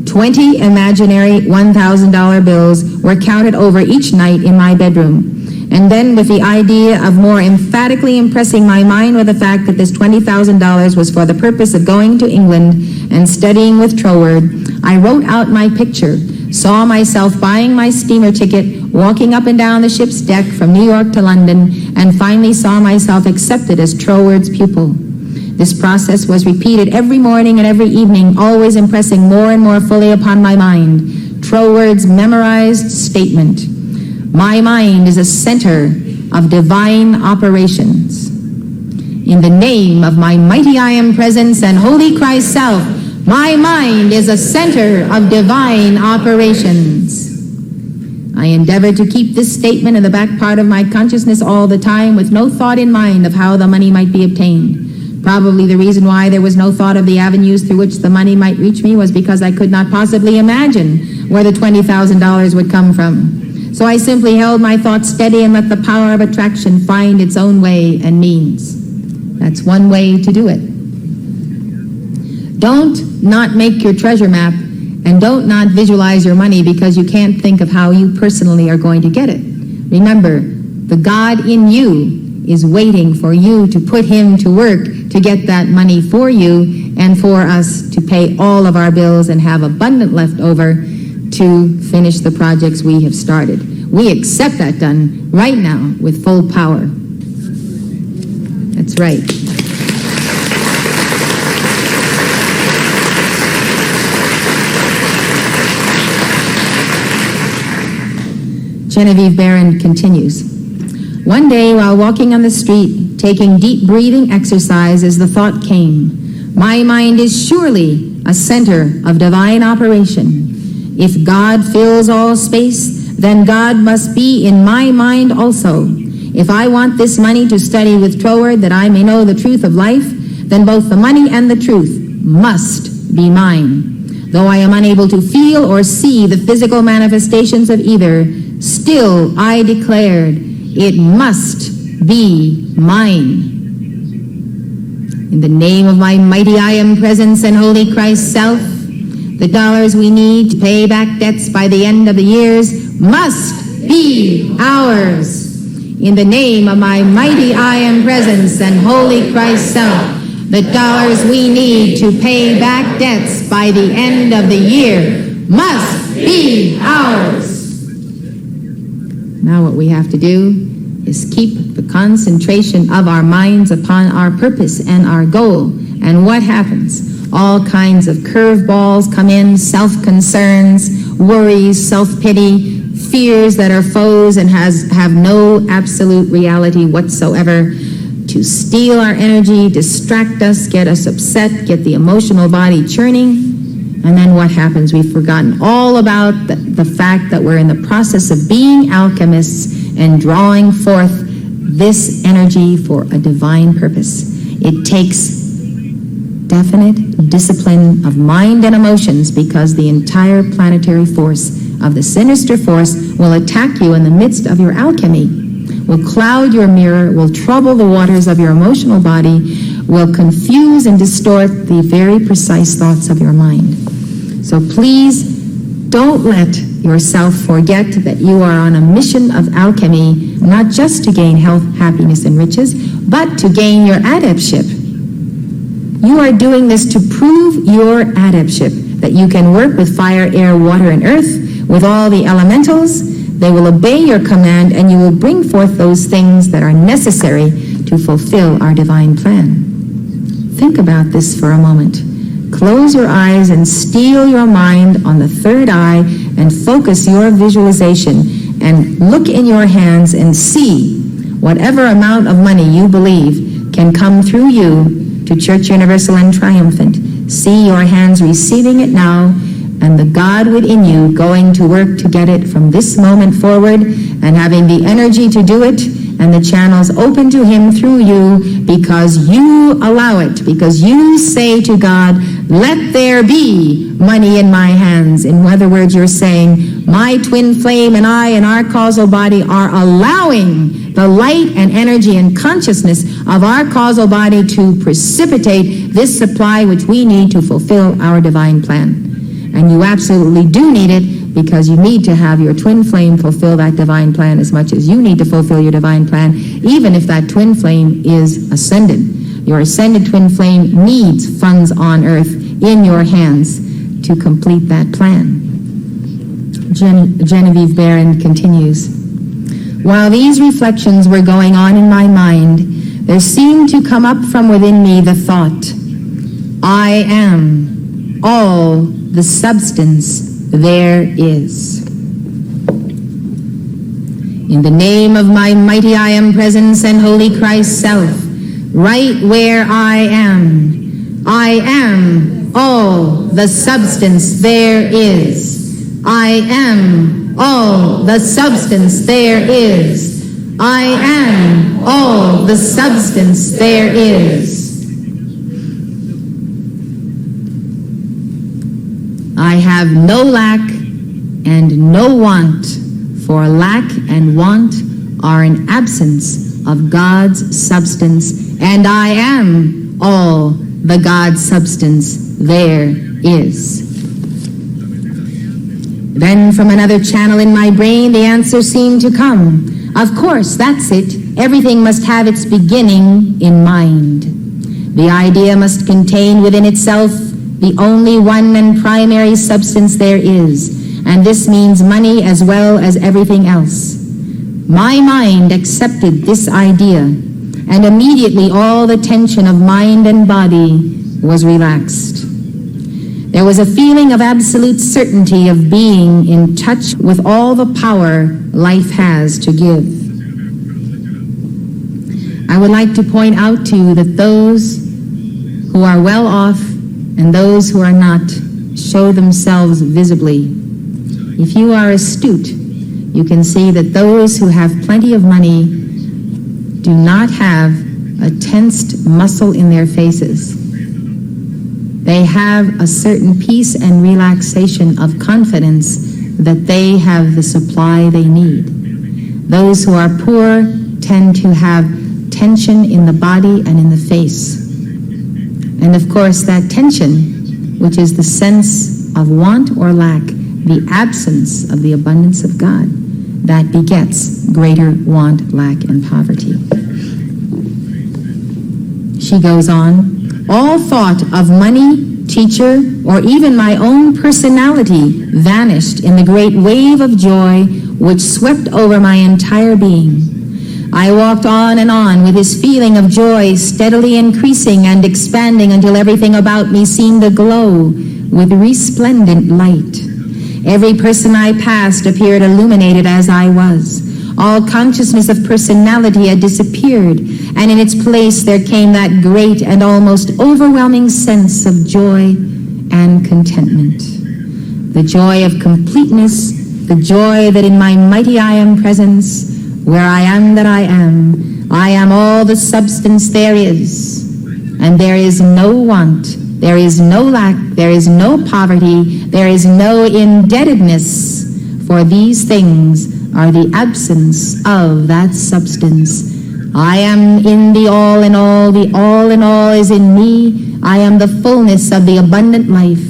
20 imaginary $1,000 bills were counted over each night in my bedroom. And then, with the idea of more emphatically impressing my mind with the fact that this $20,000 was for the purpose of going to England and studying with Troward, I wrote out my picture, saw myself buying my steamer ticket, walking up and down the ship's deck from New York to London, and finally saw myself accepted as Troward's pupil. This process was repeated every morning and every evening, always impressing more and more fully upon my mind Troward's memorized statement: my mind is a center of divine operations. In the name of my mighty I Am Presence and Holy Christ Self, my mind is a center of divine operations. I endeavored to keep this statement in the back part of my consciousness all the time, with no thought in mind of how the money might be obtained. Probably the reason why there was no thought of the avenues through which the money might reach me was because I could not possibly imagine where the $20,000 would come from. So I simply held my thoughts steady and let the power of attraction find its own way and means. That's one way to do it. Don't not make your treasure map, and don't not visualize your money because you can't think of how you personally are going to get it. Remember, the God in you is waiting for you to put him to work to get that money for you and for us to pay all of our bills and have abundant left over to finish the projects we have started. We accept that done right now with full power. That's right. Genevieve Barron continues. One day, while walking on the street, taking deep breathing exercises, the thought came, my mind is surely a center of divine operation. If God fills all space, then God must be in my mind also. If I want this money to study with Troward that I may know the truth of life, then both the money and the truth must be mine. Though I am unable to feel or see the physical manifestations of either, still I declared, it must be mine. In the name of my mighty I Am Presence and Holy Christ Self, the dollars we need to pay back debts by the end of the years must be ours. In the name of my mighty I Am Presence and Holy Christ Self, the dollars we need to pay back debts by the end of the year must be ours. Now what we have to do is keep the concentration of our minds upon our purpose and our goal. And what happens? All kinds of curveballs come in, self-concerns, worries, self-pity, fears that are foes and have no absolute reality whatsoever to steal our energy, distract us, get us upset, get the emotional body churning. And then what happens? We've forgotten all about the fact that we're in the process of being alchemists and drawing forth this energy for a divine purpose. It takes definite discipline of mind and emotions, because the entire planetary force of the sinister force will attack you in the midst of your alchemy, will cloud your mirror, will trouble the waters of your emotional body, will confuse and distort the very precise thoughts of your mind. So please don't let yourself forget that you are on a mission of alchemy, not just to gain health, happiness, and riches, but to gain your adeptship. You are doing this to prove your adeptship, that you can work with fire, air, water, and earth, with all the elementals. They will obey your command, and you will bring forth those things that are necessary to fulfill our divine plan. Think about this for a moment. Close your eyes and steel your mind on the third eye and focus your visualization and look in your hands and see whatever amount of money you believe can come through you to Church Universal and Triumphant. See your hands receiving it now, and the God within you going to work to get it from this moment forward, and having the energy to do it, and the channels open to him through you, because you allow it, because you say to God, let there be money in my hands. In other words, you're saying, my twin flame and I and our causal body are allowing the light and energy and consciousness of our causal body to precipitate this supply which we need to fulfill our divine plan. And you absolutely do need it, because you need to have your twin flame fulfill that divine plan as much as you need to fulfill your divine plan, even if that twin flame is ascended. Your ascended twin flame needs funds on earth in your hands to complete that plan. Genevieve Barron continues, while these reflections were going on in my mind, there seemed to come up from within me the thought, I am all the substance there is. In the name of my mighty I Am Presence and Holy Christ Self, right where I am all the substance there is. I am all the substance there is. I am all the substance there is. I have no lack and no want, for lack and want are an absence of God's substance, and I am all the God substance there is. Then from another channel in my brain, the answer seemed to come. Of course, that's it. Everything must have its beginning in mind. The idea must contain within itself the only one and primary substance there is, and this means money as well as everything else. My mind accepted this idea, and immediately all the tension of mind and body was relaxed. There was a feeling of absolute certainty of being in touch with all the power life has to give. I would like to point out to you that those who are well off and those who are not show themselves visibly. If you are astute, you can see that those who have plenty of money do not have a tensed muscle in their faces. They have a certain peace and relaxation of confidence that they have the supply they need. Those who are poor tend to have tension in the body and in the face. And of course, that tension, which is the sense of want or lack, the absence of the abundance of God, that begets greater want, lack, and poverty. She goes on, all thought of money, teacher, or even my own personality vanished in the great wave of joy which swept over my entire being. I walked on and on with this feeling of joy steadily increasing and expanding until everything about me seemed aglow with resplendent light. Every person I passed appeared illuminated as I was. All consciousness of personality had disappeared, and in its place there came that great and almost overwhelming sense of joy and contentment. The joy of completeness, the joy that in my mighty I Am Presence, where I am that I am all the substance there is, and there is no want, there is no lack, there is no poverty, there is no indebtedness, for these things are the absence of that substance. I am in the all in all is in me. I am the fullness of the abundant life.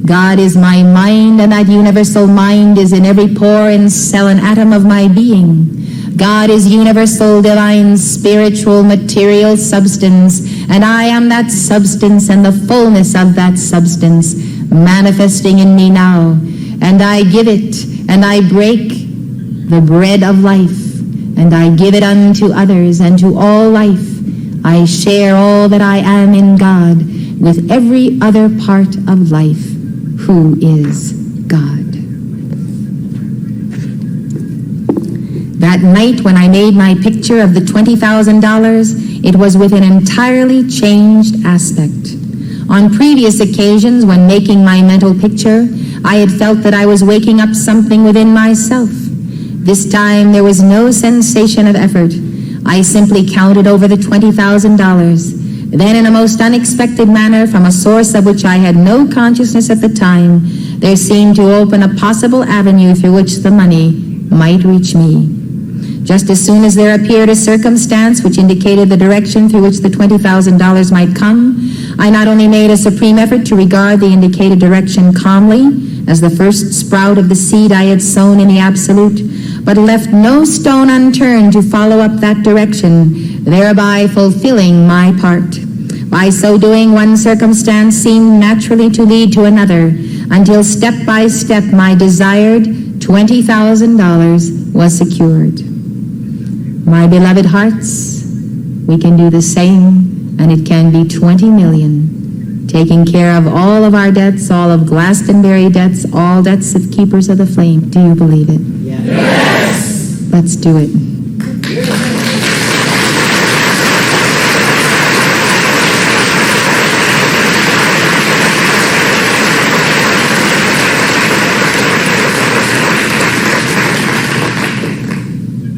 God is my mind, and that universal mind is in every pore and cell and atom of my being. God is universal, divine, spiritual, material substance, and I am that substance and the fullness of that substance manifesting in me now. And I give it, and I break the bread of life, and I give it unto others and to all life. I share all that I am in God with every other part of life, who is God. That night when I made my picture of the $20,000, it was with an entirely changed aspect. On previous occasions when making my mental picture, I had felt that I was waking up something within myself. This time there was no sensation of effort. I simply counted over the $20,000. Then in a most unexpected manner, from a source of which I had no consciousness at the time, there seemed to open a possible avenue through which the money might reach me. Just as soon as there appeared a circumstance which indicated the direction through which the $20,000 might come, I not only made a supreme effort to regard the indicated direction calmly, as the first sprout of the seed I had sown in the absolute, but left no stone unturned to follow up that direction, thereby fulfilling my part. By so doing, one circumstance seemed naturally to lead to another, until step by step my desired $20,000 was secured. My beloved hearts, we can do the same, and it can be 20 million, taking care of all of our debts, all of Glastonbury debts, all debts of Keepers of the Flame. Do you believe it? Yes. Let's do it.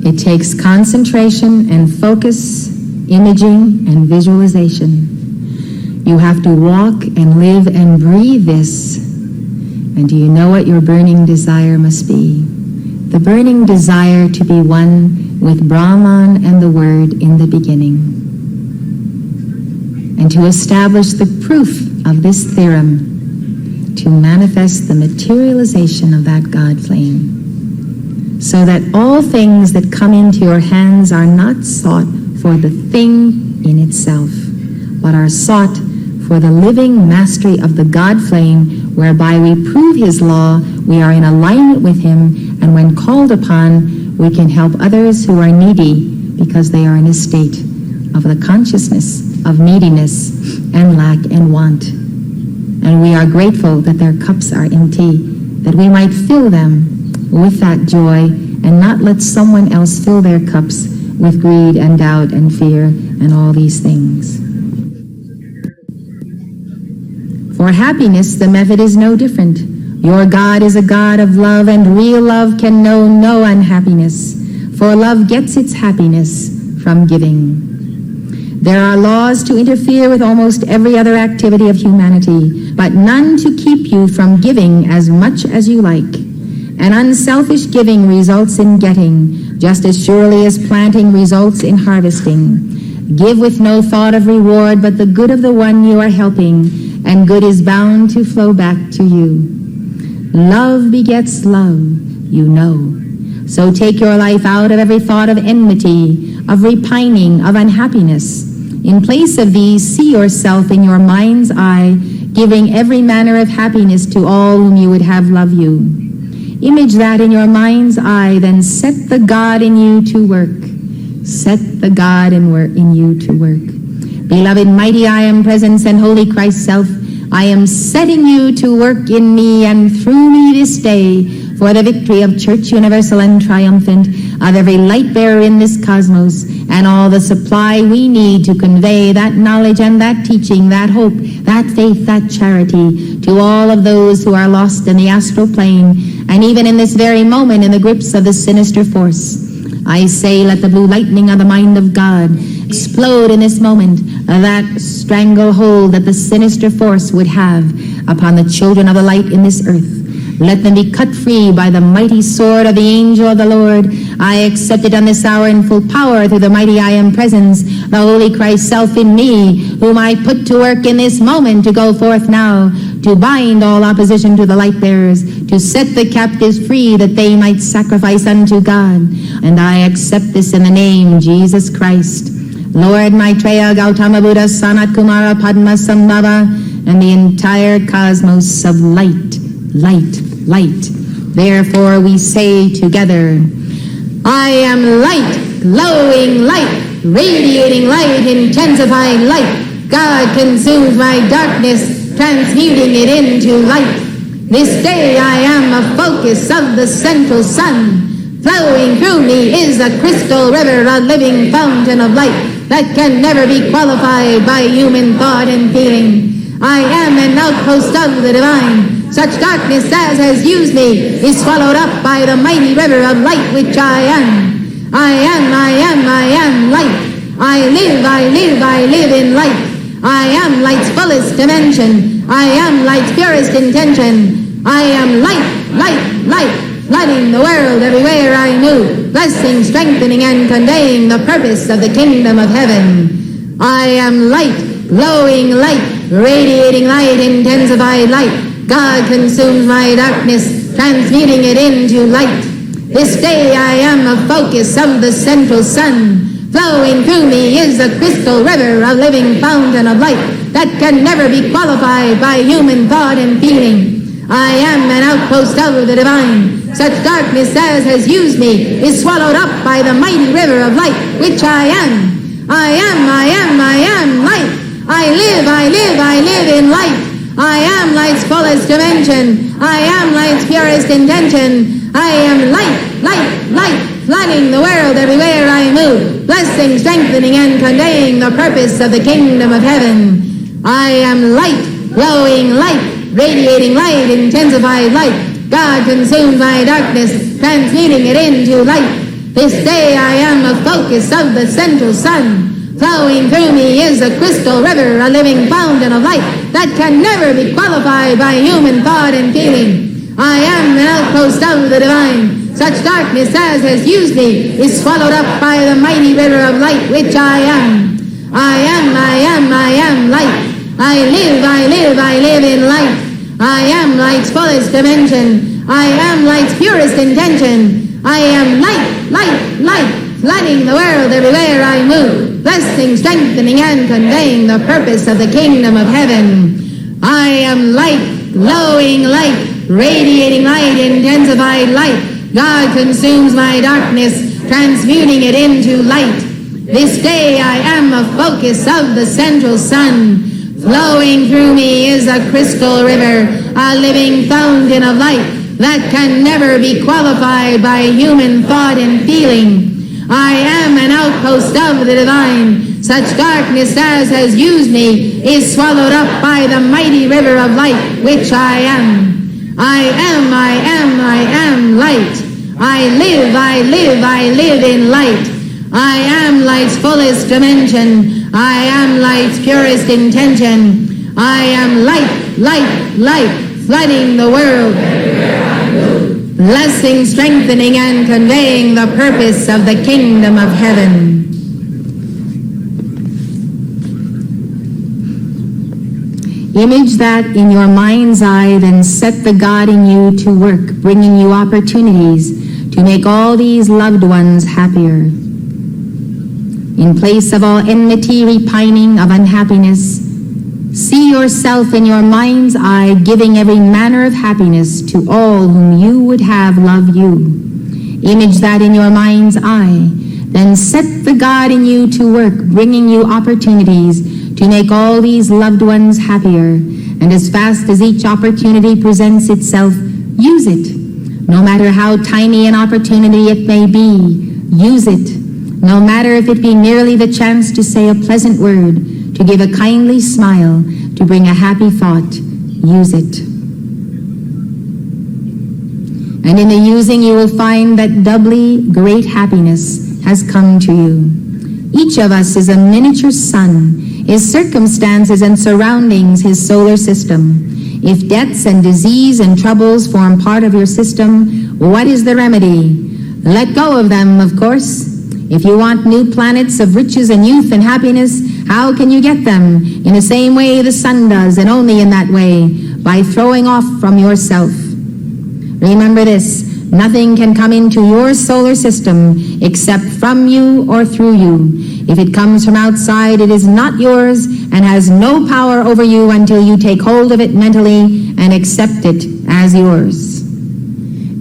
It takes concentration and focus, imaging and visualization. You have to walk and live and breathe this. And do you know what your burning desire must be? The burning desire to be one with Brahman and the Word in the beginning. And to establish the proof of this theorem, to manifest the materialization of that God flame, so that all things that come into your hands are not sought for the thing in itself, but are sought for the living mastery of the God flame, whereby we prove His law, we are in alignment with Him, and when called upon, we can help others who are needy because they are in a state of the consciousness of neediness and lack and want. And we are grateful that their cups are empty, that we might fill them with that joy and not let someone else fill their cups with greed and doubt and fear and all these things. For happiness, the method is no different. Your God is a God of love, and real love can know no unhappiness, for love gets its happiness from giving. There are laws to interfere with almost every other activity of humanity, but none to keep you from giving as much as you like. And unselfish giving results in getting, just as surely as planting results in harvesting. Give with no thought of reward, but the good of the one you are helping, and good is bound to flow back to you. Love begets love, you know. So take your life out of every thought of enmity, of repining, of unhappiness. In place of these, see yourself in your mind's eye, giving every manner of happiness to all whom you would have love you. Image that in your mind's eye, then set the God in you to work. Set the God in you to work. Beloved, mighty I am presence and holy Christ self, I am setting you to work in me and through me this day for the victory of Church universal and triumphant, of every light bearer in this cosmos, and all the supply we need to convey that knowledge and that teaching, that hope, that faith, that charity to all of those who are lost in the astral plane, and even in this very moment in the grips of the sinister force. I say, let the blue lightning of the mind of God explode in this moment, that stranglehold that the sinister force would have upon the children of the light in this earth. Let them be cut free by the mighty sword of the angel of the Lord. I accept it on this hour in full power through the mighty I am presence, the Holy Christ self in me, whom I put to work in this moment to go forth now, to bind all opposition to the light bearers, to set the captives free that they might sacrifice unto God. And I accept this in the name of Jesus Christ. Lord Maitreya, Gautama Buddha, Sanat Kumara, Padma Sambhava, and the entire cosmos of light, light, light. Therefore we say together, I am light, glowing light, radiating light, intensifying light. God consumes my darkness, transmuting it into light. This day I am a focus of the central sun. Flowing through me is a crystal river, a living fountain of light that can never be qualified by human thought and feeling. I am an outpost of the divine. Such darkness as has used me is swallowed up by the mighty river of light which I am. I am light. I live in light. I am light's fullest dimension. I am light's purest intention. I am light, light, light. flooding the world everywhere I move, blessing, strengthening, and conveying the purpose of the kingdom of heaven. I am light, glowing light, radiating light, intensified light. God consumes my darkness, transmuting it into light. This day I am a focus of the central sun. Flowing through me is a crystal river, a living fountain of light that can never be qualified by human thought and feeling. I am an outpost of the divine. Such darkness as has used me is swallowed up by the mighty river of light, which I am. I am light. I live in light. I am light's fullest dimension. I am light's purest intention. I am light, flooding the world everywhere I move, blessing, strengthening, and conveying the purpose of the kingdom of heaven. I am light, glowing light, radiating light, intensified light. God consumes my darkness, transmuting it into light. This day I am a focus of the central sun. Flowing through me is a crystal river, a living fountain of light that can never be qualified by human thought and feeling. I am an outpost of the divine. Such darkness as has used me is swallowed up by the mighty river of light, which I am. I am light. I live in light. I am light's fullest dimension. I am light's purest intention. I am light, flooding the world everywhere I move, blessing, strengthening, and conveying the purpose of the kingdom of heaven. I am light, glowing light, radiating light, intensified light. God consumes my darkness, transmuting it into light. This day I am a focus of the central sun. Flowing through me is a crystal river, a living fountain of light that can never be qualified by human thought and feeling. I am an outpost of the divine. Such darkness as has used me is swallowed up by the mighty river of light, which I am. I am light. I live in light. I am light's fullest dimension. I am light's purest intention. I am light, flooding the world, blessing, strengthening, and conveying the purpose of the kingdom of heaven. Image that in your mind's eye, then set the God in you to work, bringing you opportunities to make all these loved ones happier. In place of all enmity, repining of unhappiness, see yourself in your mind's eye, giving every manner of happiness to all whom you would have love you. Image that in your mind's eye, then set the God in you to work, bringing you opportunities to make all these loved ones happier. And as fast as each opportunity presents itself, use it. No matter how tiny an opportunity it may be, use it. No matter if it be merely the chance to say a pleasant word, to give a kindly smile, to bring a happy thought, use it. And in the using you will find that doubly great happiness has come to you. Each of us is a miniature sun, his circumstances and surroundings his solar system. If deaths and disease and troubles form part of your system, what is the remedy? Let go of them, of course. If you want new planets of riches and youth and happiness, how can you get them? In the same way the sun does, and only in that way, by throwing off from yourself. Remember this, nothing can come into your solar system except from you or through you. If it comes from outside, it is not yours and has no power over you until you take hold of it mentally and accept it as yours.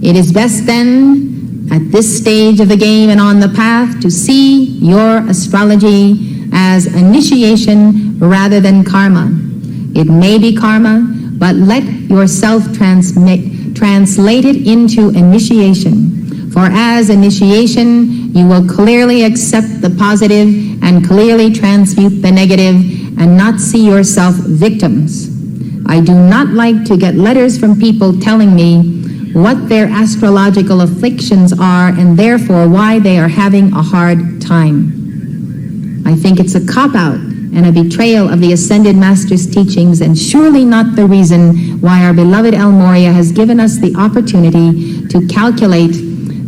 It is best then, at this stage of the game and on the path, to see your astrology as initiation rather than karma. It may be karma, but let yourself translate it into initiation. For as initiation, you will clearly accept the positive and clearly transmute the negative and not see yourself victims. I do not like to get letters from people telling me what their astrological afflictions are and therefore why they are having a hard time. I think it's a cop-out and a betrayal of the Ascended Master's teachings, and surely not the reason why our beloved El Morya has given us the opportunity to calculate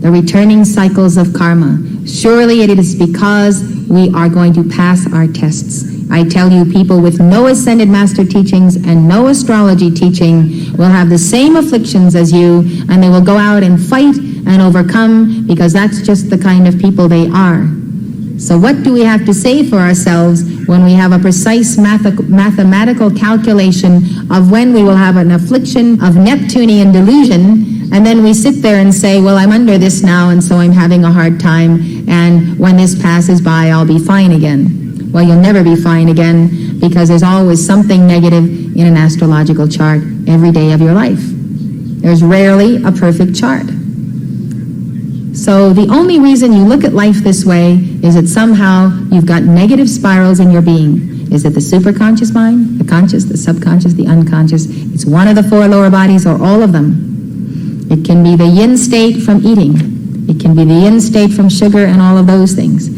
the returning cycles of karma. Surely it is because we are going to pass our tests. I tell you, people with no Ascended Master teachings and no astrology teaching will have the same afflictions as you, and they will go out and fight and overcome, because that's just the kind of people they are. So what do we have to say for ourselves when we have a precise mathematical calculation of when we will have an affliction of Neptunian delusion, and then we sit there and say, well, I'm under this now, and so I'm having a hard time, and when this passes by, I'll be fine again. Well, you'll never be fine again, because there's always something negative in an astrological chart every day of your life. There's rarely a perfect chart. So the only reason you look at life this way is that somehow you've got negative spirals in your being. Is it the superconscious mind, the conscious, the subconscious, the unconscious? It's one of the four lower bodies or all of them. It can be the yin state from eating. It can be the yin state from sugar and all of those things.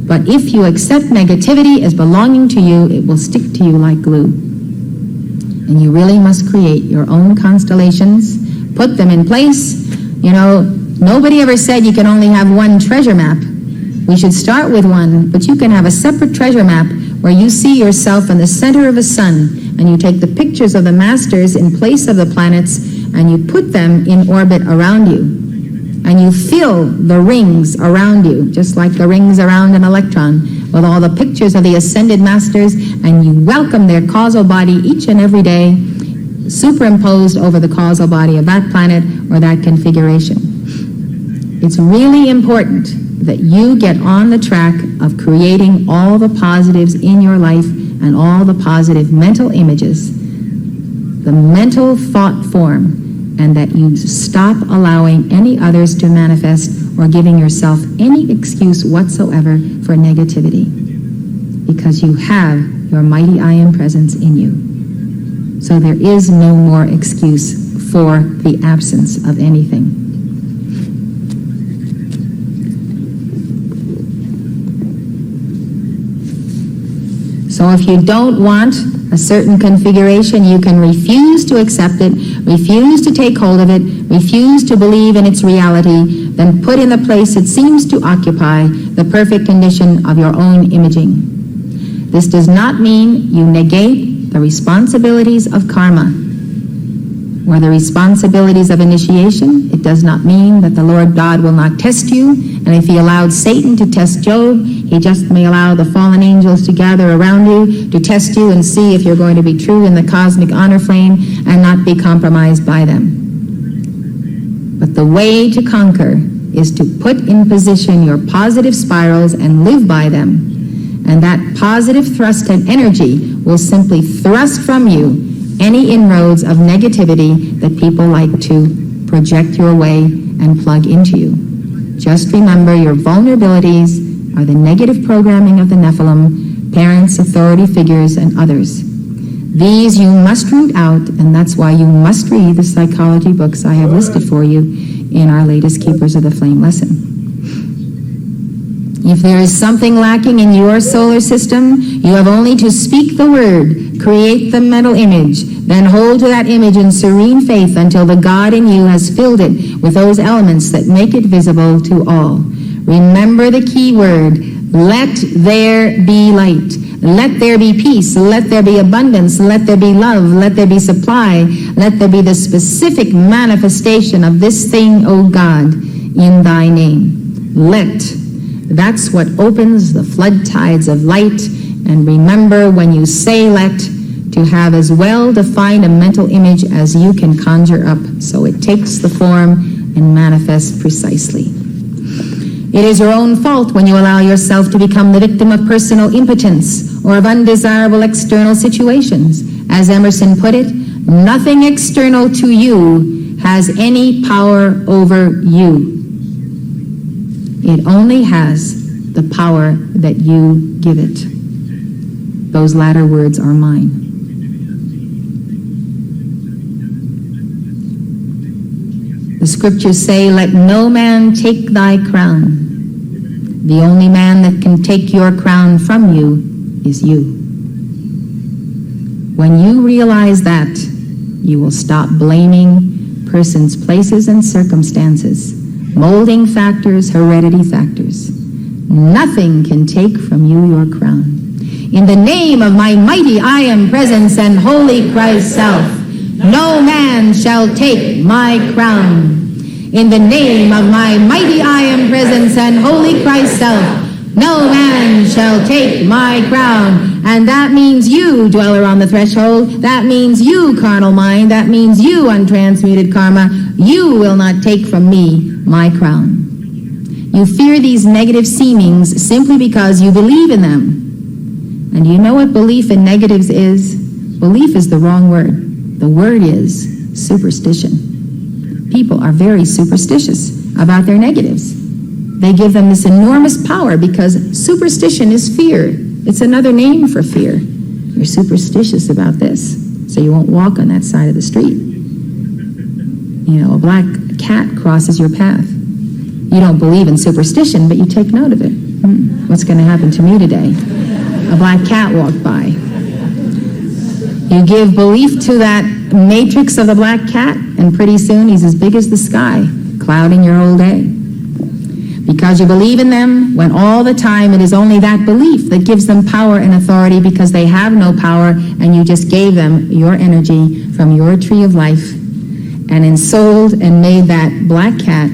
But if you accept negativity as belonging to you, it will stick to you like glue. And you really must create your own constellations, put them in place. You know, nobody ever said you can only have one treasure map. We should start with one, but you can have a separate treasure map where you see yourself in the center of a sun, and you take the pictures of the masters in place of the planets, and you put them in orbit around you. And you fill the rings around you, just like the rings around an electron, with all the pictures of the Ascended Masters, and you welcome their causal body each and every day, superimposed over the causal body of that planet or that configuration. It's really important that you get on the track of creating all the positives in your life and all the positive mental images, the mental thought form, and that you stop allowing any others to manifest or giving yourself any excuse whatsoever for negativity, because you have your mighty I Am presence in you. So there is no more excuse for the absence of anything. So if you don't want a certain configuration, you can refuse to accept it, refuse to take hold of it, refuse to believe in its reality, then put in the place it seems to occupy the perfect condition of your own imaging. This does not mean you negate the responsibilities of karma or the responsibilities of initiation. It does not mean that the Lord God will not test you, and if he allowed Satan to test Job, he just may allow the fallen angels to gather around you to test you and see if you're going to be true in the cosmic honor flame and not be compromised by them. But the way to conquer is to put in position your positive spirals and live by them. And that positive thrust and energy will simply thrust from you any inroads of negativity that people like to project your way and plug into you. Just remember, your vulnerabilities are the negative programming of the Nephilim, parents, authority figures, and others. These you must root out, and that's why you must read the psychology books I have listed for you in our latest Keepers of the Flame lesson. If there is something lacking in your solar system, you have only to speak the word, create the mental image, then hold to that image in serene faith until the God in you has filled it with those elements that make it visible to all. Remember the key word, let there be light. Let there be peace. Let there be abundance. Let there be love. Let there be supply. Let there be the specific manifestation of this thing, O God, in thy name. Let. That's what opens the flood tides of light. And remember, when you say let, to have as well defined a mental image as you can conjure up, so it takes the form and manifests precisely. It is your own fault when you allow yourself to become the victim of personal impotence or of undesirable external situations. As Emerson put it, nothing external to you has any power over you. It only has the power that you give it. Those latter words are mine. The scriptures say, let no man take thy crown. The only man that can take your crown from you is you. When you realize that, you will stop blaming persons, places, and circumstances, molding factors, heredity factors. Nothing can take from you your crown. In the name of my mighty I am presence and holy Christ self, no man shall take my crown. In the name of my mighty I am presence and holy Christ self, no man shall take my crown. And that means you, dweller on the threshold. That means you, carnal mind. That means you, untransmuted karma. You will not take from me my crown. You fear these negative seemings simply because you believe in them. And you know what belief in negatives is? Belief is the wrong word. The word is superstition. People are very superstitious about their negatives. They give them this enormous power because superstition is fear. It's another name for fear. You're superstitious about this, so you won't walk on that side of the street. You know, a black cat crosses your path. You don't believe in superstition, but you take note of it. What's going to happen to me today? A black cat walked by. You give belief to that matrix of the black cat, and pretty soon he's as big as the sky, clouding your whole day. Because you believe in them, when all the time it is only that belief that gives them power and authority, because they have no power, and you just gave them your energy from your tree of life and ensouled and made that black cat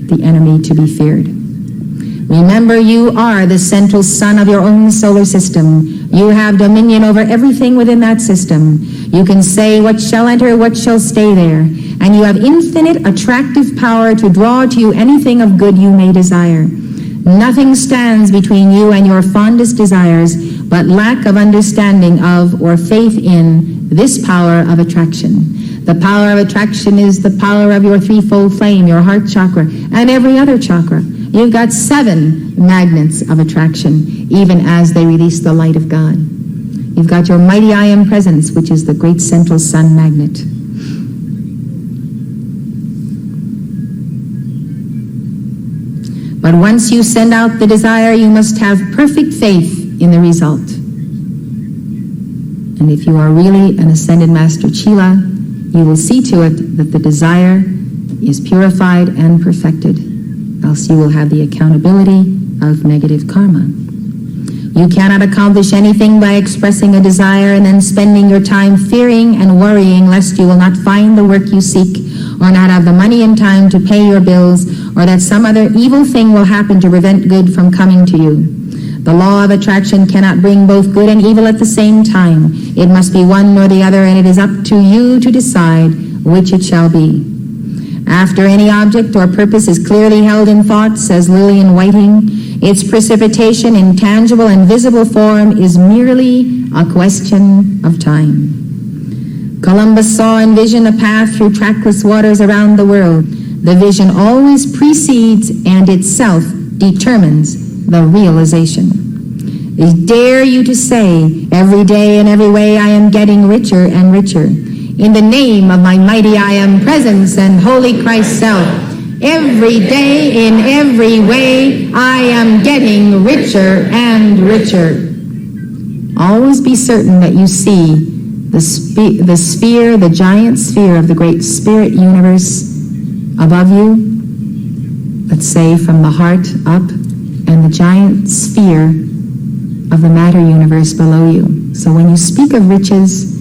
the enemy to be feared. Remember, you are the central sun of your own solar system. You have dominion over everything within that system. You can say what shall enter, what shall stay there. And you have infinite attractive power to draw to you anything of good you may desire. Nothing stands between you and your fondest desires but lack of understanding of or faith in this power of attraction. The power of attraction is the power of your threefold flame, your heart chakra, and every other chakra. You've got 7 magnets of attraction, even as they release the light of God. You've got your mighty I am presence, which is the great central sun magnet. But once you send out the desire, you must have perfect faith in the result. And if you are really an Ascended Master Chela, you will see to it that the desire is purified and perfected, else you will have the accountability of negative karma. You cannot accomplish anything by expressing a desire and then spending your time fearing and worrying lest you will not find the work you seek, or not have the money and time to pay your bills, or that some other evil thing will happen to prevent good from coming to you. The law of attraction cannot bring both good and evil at the same time. It must be one or the other, and it is up to you to decide which it shall be. After any object or purpose is clearly held in thought, says Lillian Whiting, its precipitation in tangible and visible form is merely a question of time. Columbus saw in vision a path through trackless waters around the world. The vision always precedes and itself determines the realization. I dare you to say, every day and every way I am getting richer and richer. In the name of my mighty I am presence and holy Christ self, every day in every way I am getting richer and richer. Always be certain that you see the sphere, the giant sphere of the great spirit universe above you, let's say from the heart up, and the giant sphere of the matter universe below you. So when you speak of riches,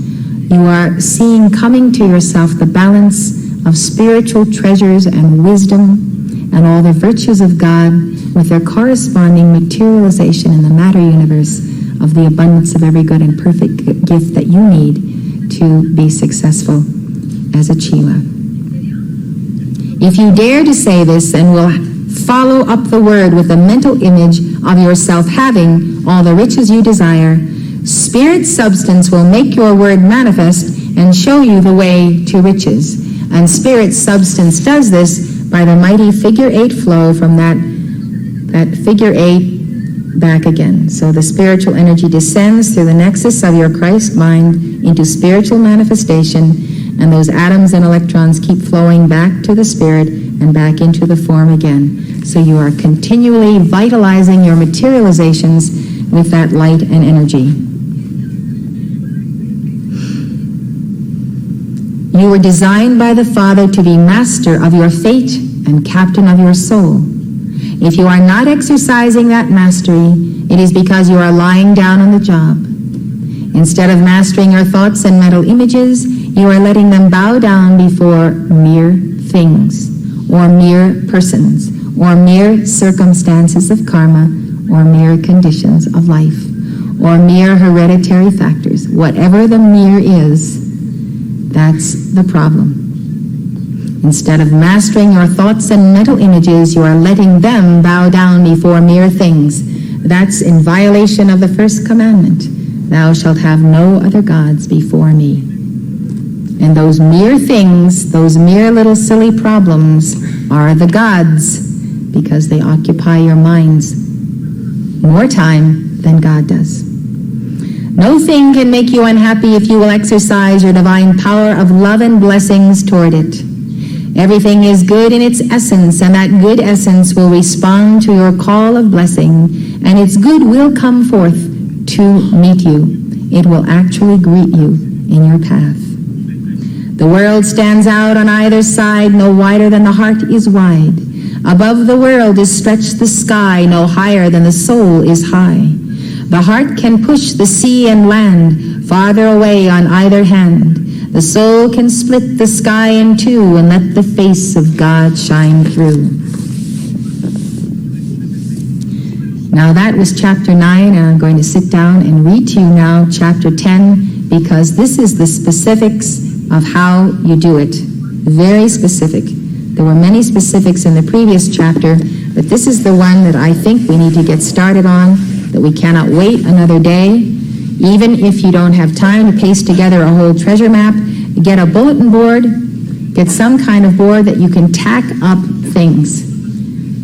you are seeing coming to yourself the balance of spiritual treasures and wisdom and all the virtues of God with their corresponding materialization in the matter universe of the abundance of every good and perfect gift that you need to be successful as a Chela. If you dare to say this and will follow up the word with a mental image of yourself having all the riches you desire, spirit substance will make your word manifest and show you the way to riches. And spirit substance does this by the mighty figure 8 flow from that figure 8 back again. So the spiritual energy descends through the nexus of your Christ mind into spiritual manifestation, and those atoms and electrons keep flowing back to the spirit and back into the form again. So you are continually vitalizing your materializations with that light and energy. You were designed by the Father to be master of your fate and captain of your soul. If you are not exercising that mastery, it is because you are lying down on the job. Instead of mastering your thoughts and mental images, you are letting them bow down before mere things, or mere persons, or mere circumstances of karma, or mere conditions of life, or mere hereditary factors. Whatever the mere is, that's the problem. Instead of mastering your thoughts and mental images, you are letting them bow down before mere things. That's in violation of the first commandment. Thou shalt have no other gods before me. And those mere things, those mere little silly problems, are the gods, because they occupy your minds more time than God does. No thing can make you unhappy if you will exercise your divine power of love and blessings toward it. Everything is good in its essence, and that good essence will respond to your call of blessing, and its good will come forth to meet you. It will actually greet you in your path. The world stands out on either side, no wider than the heart is wide. Above the world is stretched the sky, no higher than the soul is high. The heart can push the sea and land farther away on either hand. The soul can split the sky in two and let the face of God shine through. Now that was chapter 9, and I'm going to sit down and read to you now chapter 10, because this is the specifics of how you do it. Very specific. There were many specifics in the previous chapter, but this is the one that I think we need to get started on, that we cannot wait another day. Even if you don't have time to paste together a whole treasure map, get a bulletin board, get some kind of board that you can tack up things.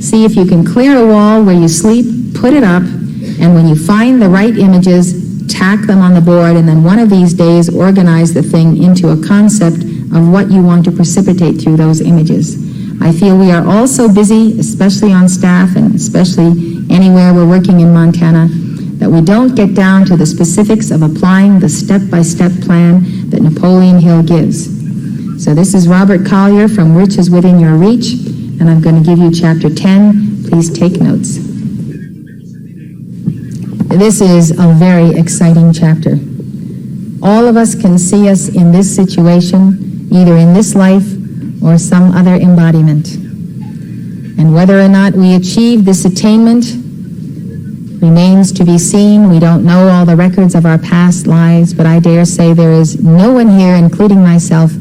See if you can clear a wall where you sleep, put it up, and when you find the right images, tack them on the board, and then one of these days organize the thing into a concept of what you want to precipitate through those images. I feel we are all so busy, especially on staff and especially anywhere we're working in Montana, that we don't get down to the specifics of applying the step-by-step plan that Napoleon Hill gives. So this is Robert Collier from Riches Within Your Reach, and I'm going to give you chapter 10. Please take notes. This is a very exciting chapter. All of us can see us in this situation, either in this life or some other embodiment. And whether or not we achieve this attainment remains to be seen. We don't know all the records of our past lives, but I dare say there is no one here, including myself,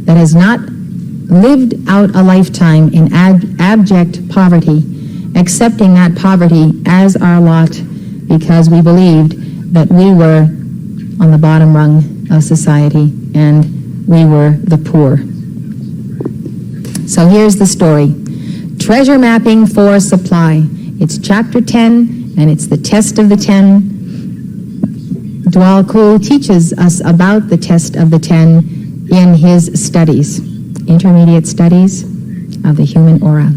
that has not lived out a lifetime in abject poverty, accepting that poverty as our lot because we believed that we were on the bottom rung of society and we were the poor. So here's the story. Treasure mapping for supply. It's chapter 10, and it's the test of the 10. Dwal Khul teaches us about the test of the 10 in his studies, intermediate studies of the human aura.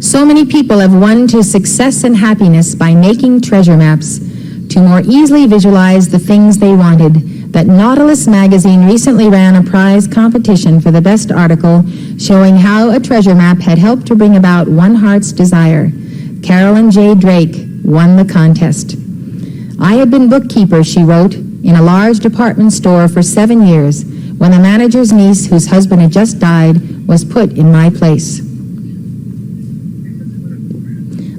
So many people have won to success and happiness by making treasure maps to more easily visualize the things they wanted, that Nautilus magazine recently ran a prize competition for the best article showing how a treasure map had helped to bring about one heart's desire. Carolyn J. Drake won the contest. I had been bookkeeper, she wrote, in a large department store for 7 years when the manager's niece, whose husband had just died, was put in my place.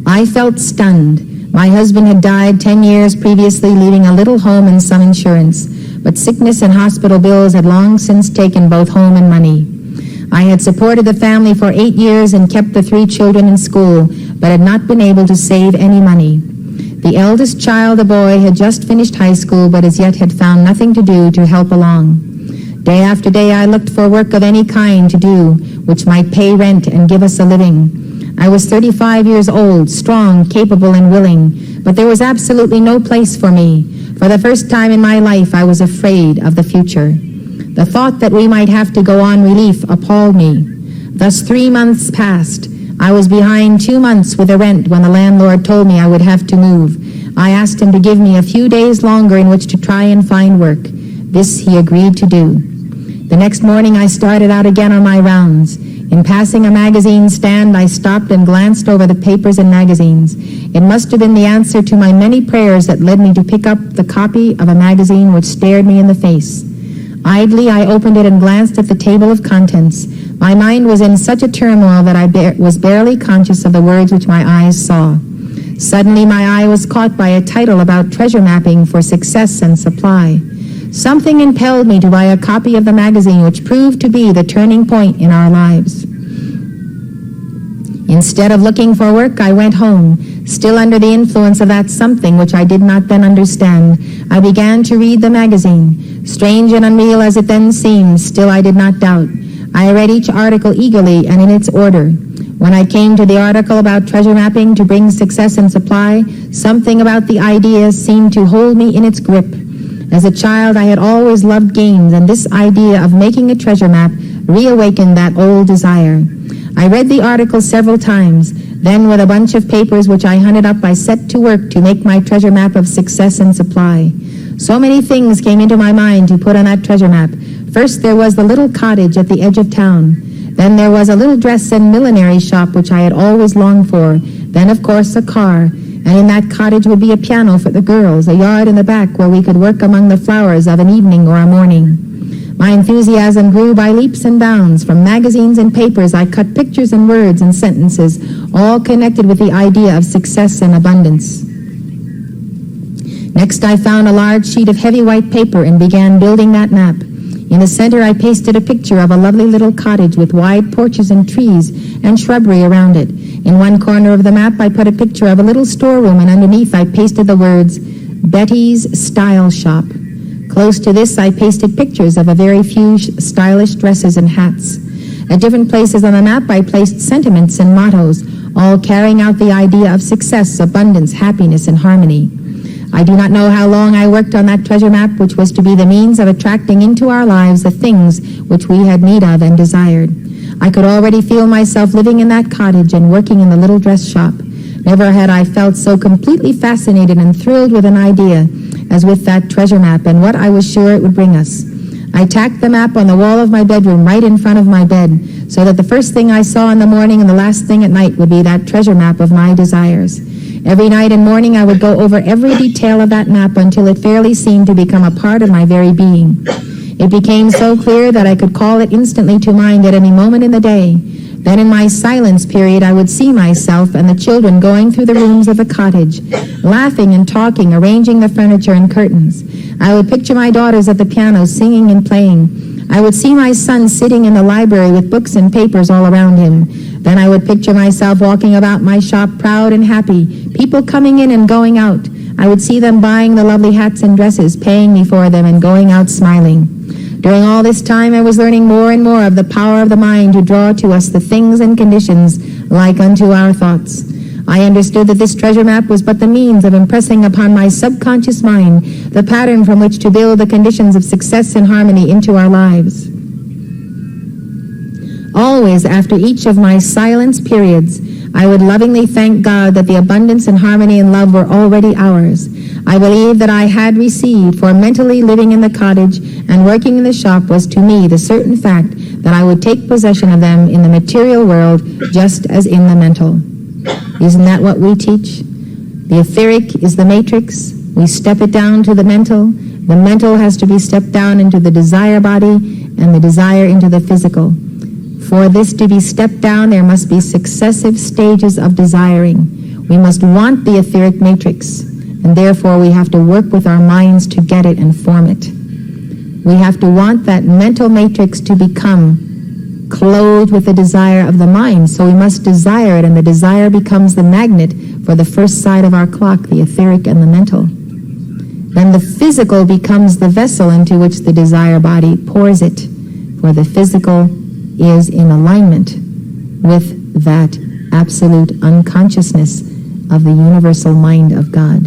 I felt stunned. My husband had died 10 years previously, leaving a little home and some insurance, but sickness and hospital bills had long since taken both home and money. I had supported the family for 8 years and kept the 3 children in school, but had not been able to save any money. The eldest child, a boy, had just finished high school, but as yet had found nothing to do to help along. Day after day I looked for work of any kind to do, which might pay rent and give us a living. I was 35 years old, strong, capable, and willing, but there was absolutely no place for me. For the first time in my life, I was afraid of the future. The thought that we might have to go on relief appalled me. Thus 3 months passed. I was behind 2 months with the rent when the landlord told me I would have to move. I asked him to give me a few days longer in which to try and find work. This he agreed to do. The next morning I started out again on my rounds. In passing a magazine stand, I stopped and glanced over the papers and magazines. It must have been the answer to my many prayers that led me to pick up the copy of a magazine which stared me in the face. Idly, I opened it and glanced at the table of contents. My mind was in such a turmoil that I was barely conscious of the words which my eyes saw. Suddenly, my eye was caught by a title about treasure mapping for success and supply. Something impelled me to buy a copy of the magazine, which proved to be the turning point in our lives. Instead of looking for work, I went home, still under the influence of that something which I did not then understand. I began to read the magazine. Strange and unreal as it then seemed, still I did not doubt. I read each article eagerly and in its order. When I came to the article about treasure mapping to bring success and supply, something about the idea seemed to hold me in its grip. As a child, I had always loved games, and this idea of making a treasure map reawakened that old desire. I read the article several times. Then, with a bunch of papers which I hunted up, I set to work to make my treasure map of success and supply. So many things came into my mind to put on that treasure map. First, there was the little cottage at the edge of town. Then there was a little dress and millinery shop which I had always longed for. Then, of course, a car. And in that cottage would be a piano for the girls, a yard in the back where we could work among the flowers of an evening or a morning. My enthusiasm grew by leaps and bounds. From magazines and papers, I cut pictures and words and sentences, all connected with the idea of success and abundance. Next, I found a large sheet of heavy white paper and began building that map. In the center, I pasted a picture of a lovely little cottage with wide porches and trees and shrubbery around it. In one corner of the map, I put a picture of a little storeroom, and underneath I pasted the words, Betty's Style Shop. Close to this, I pasted pictures of a very few stylish dresses and hats. At different places on the map, I placed sentiments and mottos, all carrying out the idea of success, abundance, happiness, and harmony. I do not know how long I worked on that treasure map, which was to be the means of attracting into our lives the things which we had need of and desired. I could already feel myself living in that cottage and working in the little dress shop. Never had I felt so completely fascinated and thrilled with an idea as with that treasure map and what I was sure it would bring us. I tacked the map on the wall of my bedroom right in front of my bed, so that the first thing I saw in the morning and the last thing at night would be that treasure map of my desires. Every night and morning I would go over every detail of that map until it fairly seemed to become a part of my very being. It became so clear that I could call it instantly to mind at any moment in the day. Then in my silence period I would see myself and the children going through the rooms of the cottage, laughing and talking, arranging the furniture and curtains. I would picture my daughters at the piano singing and playing. I would see my son sitting in the library with books and papers all around him. Then I would picture myself walking about my shop proud and happy, people coming in and going out. I would see them buying the lovely hats and dresses, paying me for them, and going out smiling. During all this time, I was learning more and more of the power of the mind to draw to us the things and conditions like unto our thoughts. I understood that this treasure map was but the means of impressing upon my subconscious mind the pattern from which to build the conditions of success and harmony into our lives. Always, after each of my silence periods, I would lovingly thank God that the abundance and harmony and love were already ours. I believe that I had received, for mentally living in the cottage and working in the shop was to me the certain fact that I would take possession of them in the material world just as in the mental. Isn't that what we teach? The etheric is the matrix. We step it down to the mental. The mental has to be stepped down into the desire body and the desire into the physical. For this to be stepped down, there must be successive stages of desiring. We must want the etheric matrix, and therefore we have to work with our minds to get it and form it. We have to want that mental matrix to become clothed with the desire of the mind, so we must desire it, and the desire becomes the magnet for the first side of our clock, the etheric and the mental. Then the physical becomes the vessel into which the desire body pours it, for the physical is in alignment with that absolute unconsciousness of the universal mind of God.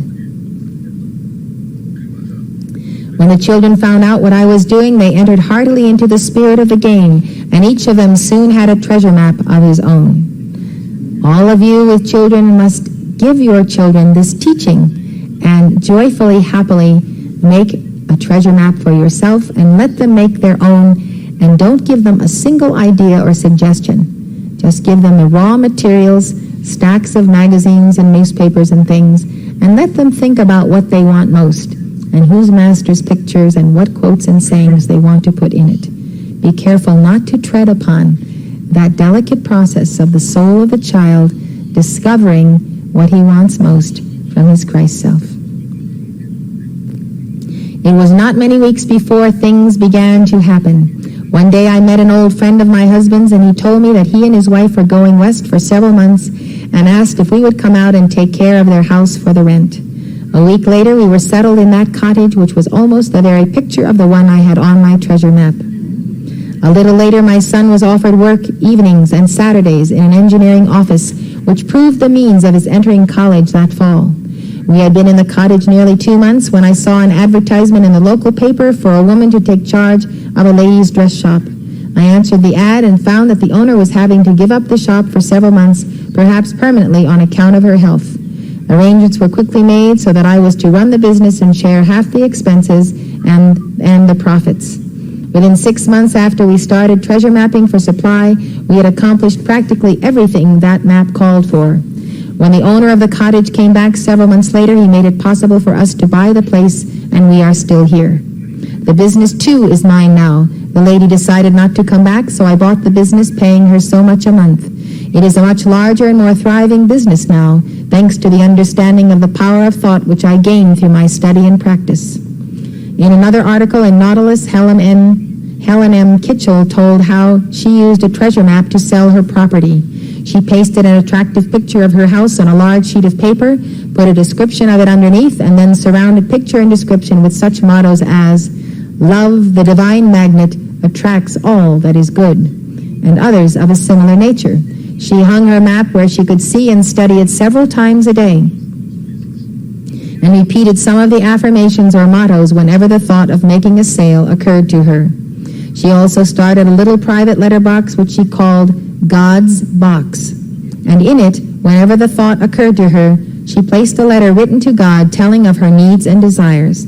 When the children found out what I was doing, they entered heartily into the spirit of the game, and each of them soon had a treasure map of his own. All of you with children must give your children this teaching and joyfully, happily make a treasure map for yourself and let them make their own, and don't give them a single idea or suggestion. Just give them the raw materials, stacks of magazines and newspapers and things, and let them think about what they want most, and whose master's pictures and what quotes and sayings they want to put in it. Be careful not to tread upon that delicate process of the soul of the child discovering what he wants most from his Christ self. It was not many weeks before things began to happen. One day I met an old friend of my husband's, and he told me that he and his wife were going west for several months and asked if we would come out and take care of their house for the rent. A week later, we were settled in that cottage, which was almost the very picture of the one I had on my treasure map. A little later, my son was offered work evenings and Saturdays in an engineering office, which proved the means of his entering college that fall. We had been in the cottage nearly 2 months when I saw an advertisement in the local paper for a woman to take charge of a ladies' dress shop. I answered the ad and found that the owner was having to give up the shop for several months, perhaps permanently, on account of her health. Arrangements were quickly made so that I was to run the business and share half the expenses and the profits. Within 6 months after we started treasure mapping for supply, we had accomplished practically everything that map called for. When the owner of the cottage came back several months later, he made it possible for us to buy the place, and we are still here. The business, too, is mine now. The lady decided not to come back, so I bought the business, paying her so much a month. It is a much larger and more thriving business now, thanks to the understanding of the power of thought which I gained through my study and practice. In another article in Nautilus, Helen M. Kitchell told how she used a treasure map to sell her property. She pasted an attractive picture of her house on a large sheet of paper, put a description of it underneath, and then surrounded picture and description with such mottos as, "Love, the divine magnet, attracts all that is good," and others of a similar nature. She hung her map where she could see and study it several times a day, and repeated some of the affirmations or mottos whenever the thought of making a sale occurred to her. She also started a little private letter box which she called God's Box, and in it, whenever the thought occurred to her, she placed a letter written to God telling of her needs and desires.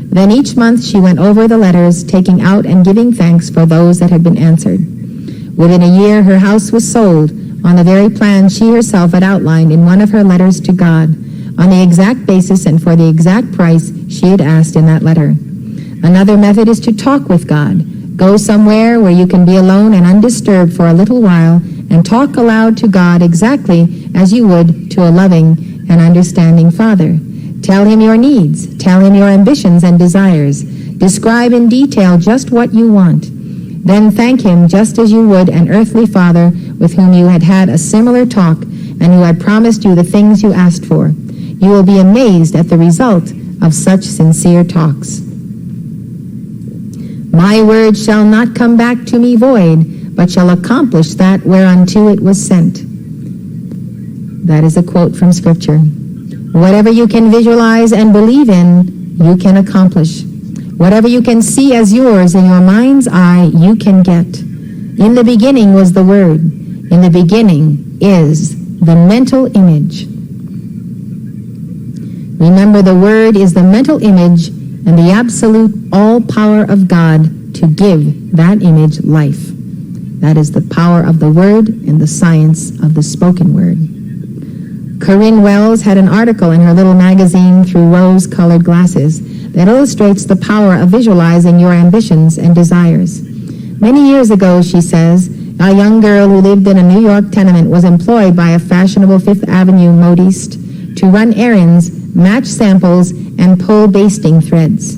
Then each month she went over the letters, taking out and giving thanks for those that had been answered. Within a year, her house was sold on the very plan she herself had outlined in one of her letters to God, on the exact basis and for the exact price she had asked in that letter. Another method is to talk with God. Go somewhere where you can be alone and undisturbed for a little while and talk aloud to God exactly as you would to a loving and understanding Father. Tell him your needs. Tell him your ambitions and desires. Describe in detail just what you want. Then thank him just as you would an earthly father with whom you had had a similar talk and who had promised you the things you asked for. You will be amazed at the result of such sincere talks. My word shall not come back to me void, but shall accomplish that whereunto it was sent. That is a quote from Scripture. Whatever you can visualize and believe in, you can accomplish. Whatever you can see as yours in your mind's eye, you can get. In the beginning was the Word. In the beginning is the mental image. Remember, the Word is the mental image and the absolute all power of God to give that image life. That is the power of the Word and the science of the spoken word. Corinne Wells had an article in her little magazine Through Rose-Colored Glasses that illustrates the power of visualizing your ambitions and desires. Many years ago, she says, a young girl who lived in a New York tenement was employed by a fashionable Fifth Avenue modiste to run errands, match samples, and pull basting threads.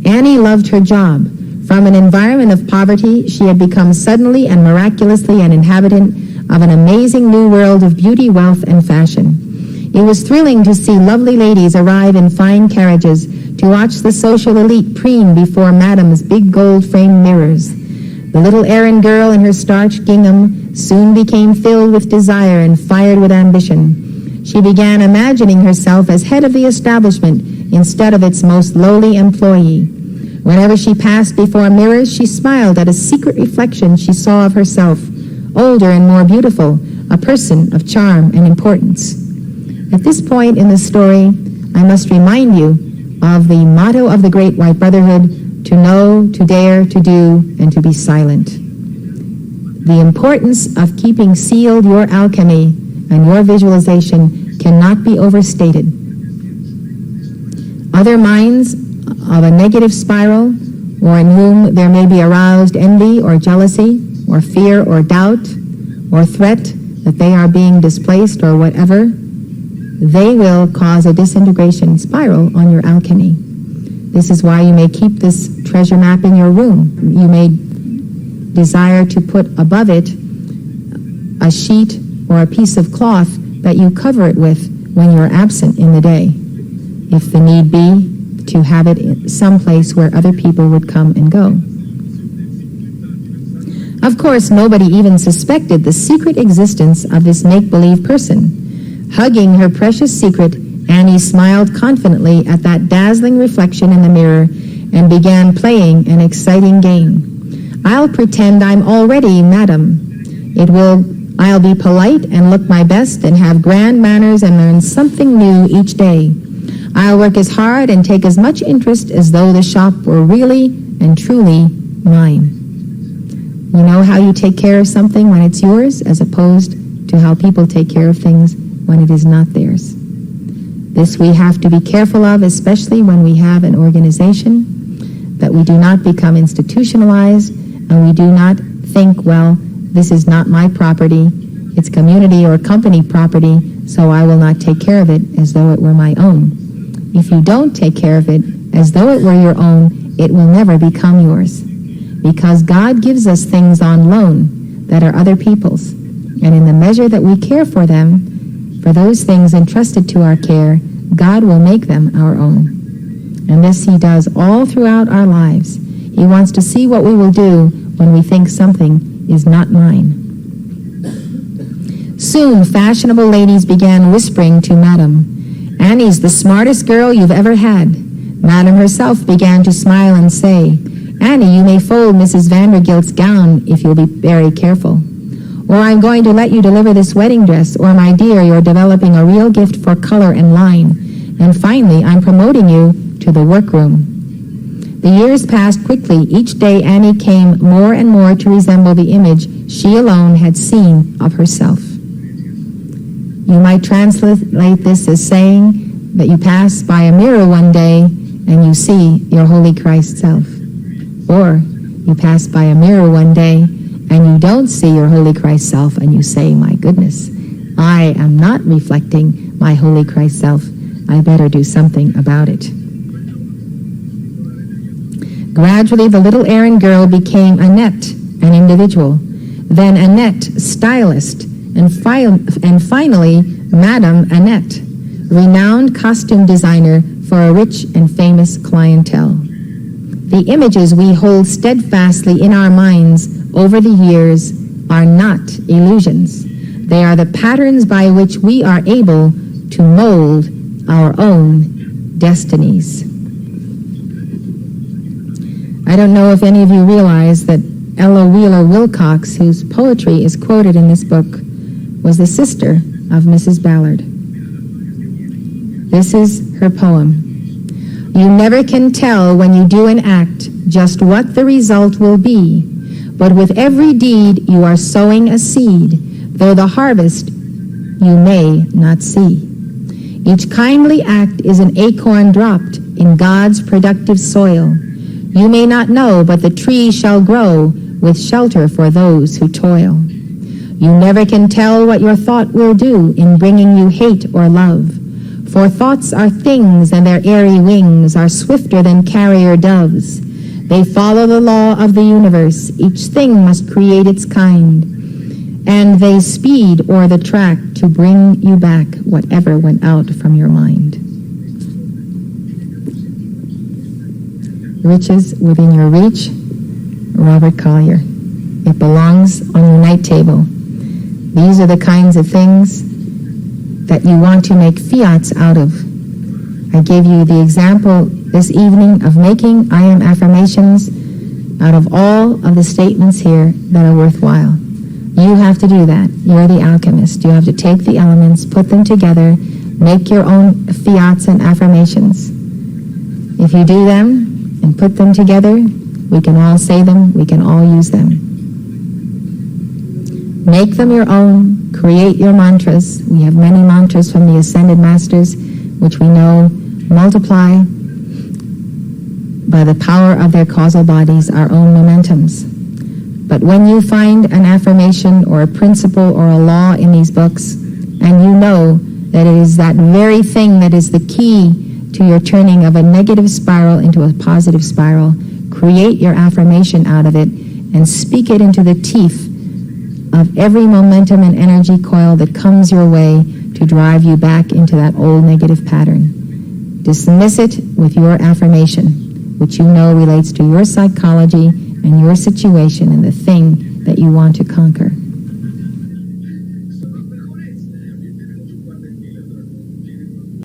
Annie loved her job. From an environment of poverty, she had become suddenly and miraculously an inhabitant of an amazing new world of beauty, wealth, and fashion. It was thrilling to see lovely ladies arrive in fine carriages, to watch the social elite preen before Madame's big gold-framed mirrors. The little errand girl in her starched gingham soon became filled with desire and fired with ambition. She began imagining herself as head of the establishment instead of its most lowly employee. Whenever she passed before mirrors, she smiled at a secret reflection she saw of herself, older and more beautiful, a person of charm and importance. At this point in the story, I must remind you of the motto of the Great White Brotherhood, to know, to dare, to do, and to be silent. The importance of keeping sealed your alchemy and your visualization cannot be overstated. Other minds of a negative spiral, or in whom there may be aroused envy or jealousy or fear or doubt or threat that they are being displaced or whatever, they will cause a disintegration spiral on your alchemy. This is why you may keep this treasure map in your room. You may desire to put above it a sheet or a piece of cloth that you cover it with when you're absent in the day, if the need be, to have it someplace where other people would come and go. Of course, nobody even suspected the secret existence of this make-believe person. Hugging her precious secret, Annie smiled confidently at that dazzling reflection in the mirror and began playing an exciting game. I'll pretend I'm already Madam. I'll be polite and look my best and have grand manners and learn something new each day. I'll work as hard and take as much interest as though the shop were really and truly mine. You know how you take care of something when it's yours, as opposed to how people take care of things when it is not theirs. This we have to be careful of, especially when we have an organization, that we do not become institutionalized and we do not think, well, this is not my property, it's community or company property, so I will not take care of it as though it were my own. If you don't take care of it as though it were your own, it will never become yours. Because God gives us things on loan that are other people's. And in the measure that we care for them, for those things entrusted to our care, God will make them our own. And this He does all throughout our lives. He wants to see what we will do when we think something is not mine. Soon, fashionable ladies began whispering to Madame, "Annie's the smartest girl you've ever had." Madame herself began to smile and say, "Annie, you may fold Mrs. Vandergilt's gown if you'll be very careful." Or, "I'm going to let you deliver this wedding dress," or, "My dear, you're developing a real gift for color and line." And finally, "I'm promoting you to the workroom." The years passed quickly. Each day Annie came more and more to resemble the image she alone had seen of herself. You might translate this as saying that you pass by a mirror one day and you see your Holy Christ self. Or you pass by a mirror one day and you don't see your Holy Christ self and you say, "My goodness, I am not reflecting my Holy Christ self. I better do something about it." Gradually, the little errand girl became Annette, an individual, then Annette, stylist, and finally, Madame Annette, renowned costume designer for a rich and famous clientele. The images we hold steadfastly in our minds over the years are not illusions. They are the patterns by which we are able to mold our own destinies. I don't know if any of you realize that Ella Wheeler Wilcox, whose poetry is quoted in this book, was the sister of Mrs. Ballard. This is her poem. "You never can tell when you do an act just what the result will be, but with every deed you are sowing a seed, though the harvest you may not see. Each kindly act is an acorn dropped in God's productive soil. You may not know, but the tree shall grow with shelter for those who toil. You never can tell what your thought will do in bringing you hate or love. For thoughts are things, and their airy wings are swifter than carrier doves. They follow the law of the universe. Each thing must create its kind. And they speed o'er the track to bring you back whatever went out from your mind." Riches within your reach, Robert Collier. It belongs on your night table. These are the kinds of things that you want to make fiats out of. I gave you the example this evening of making I am affirmations out of all of the statements here that are worthwhile. You have to do that. You're the alchemist. You have to take the elements, put them together, make your own fiats and affirmations. If you do them and put them together, we can all say them, we can all use them. Make them your own, create your mantras. We have many mantras from the Ascended Masters, which we know multiply by the power of their causal bodies our own momentums. But when you find an affirmation or a principle or a law in these books, and you know that it is that very thing that is the key to your turning of a negative spiral into a positive spiral, create your affirmation out of it and speak it into the teeth of every momentum and energy coil that comes your way to drive you back into that old negative pattern. Dismiss it with your affirmation, which you know relates to your psychology and your situation and the thing that you want to conquer.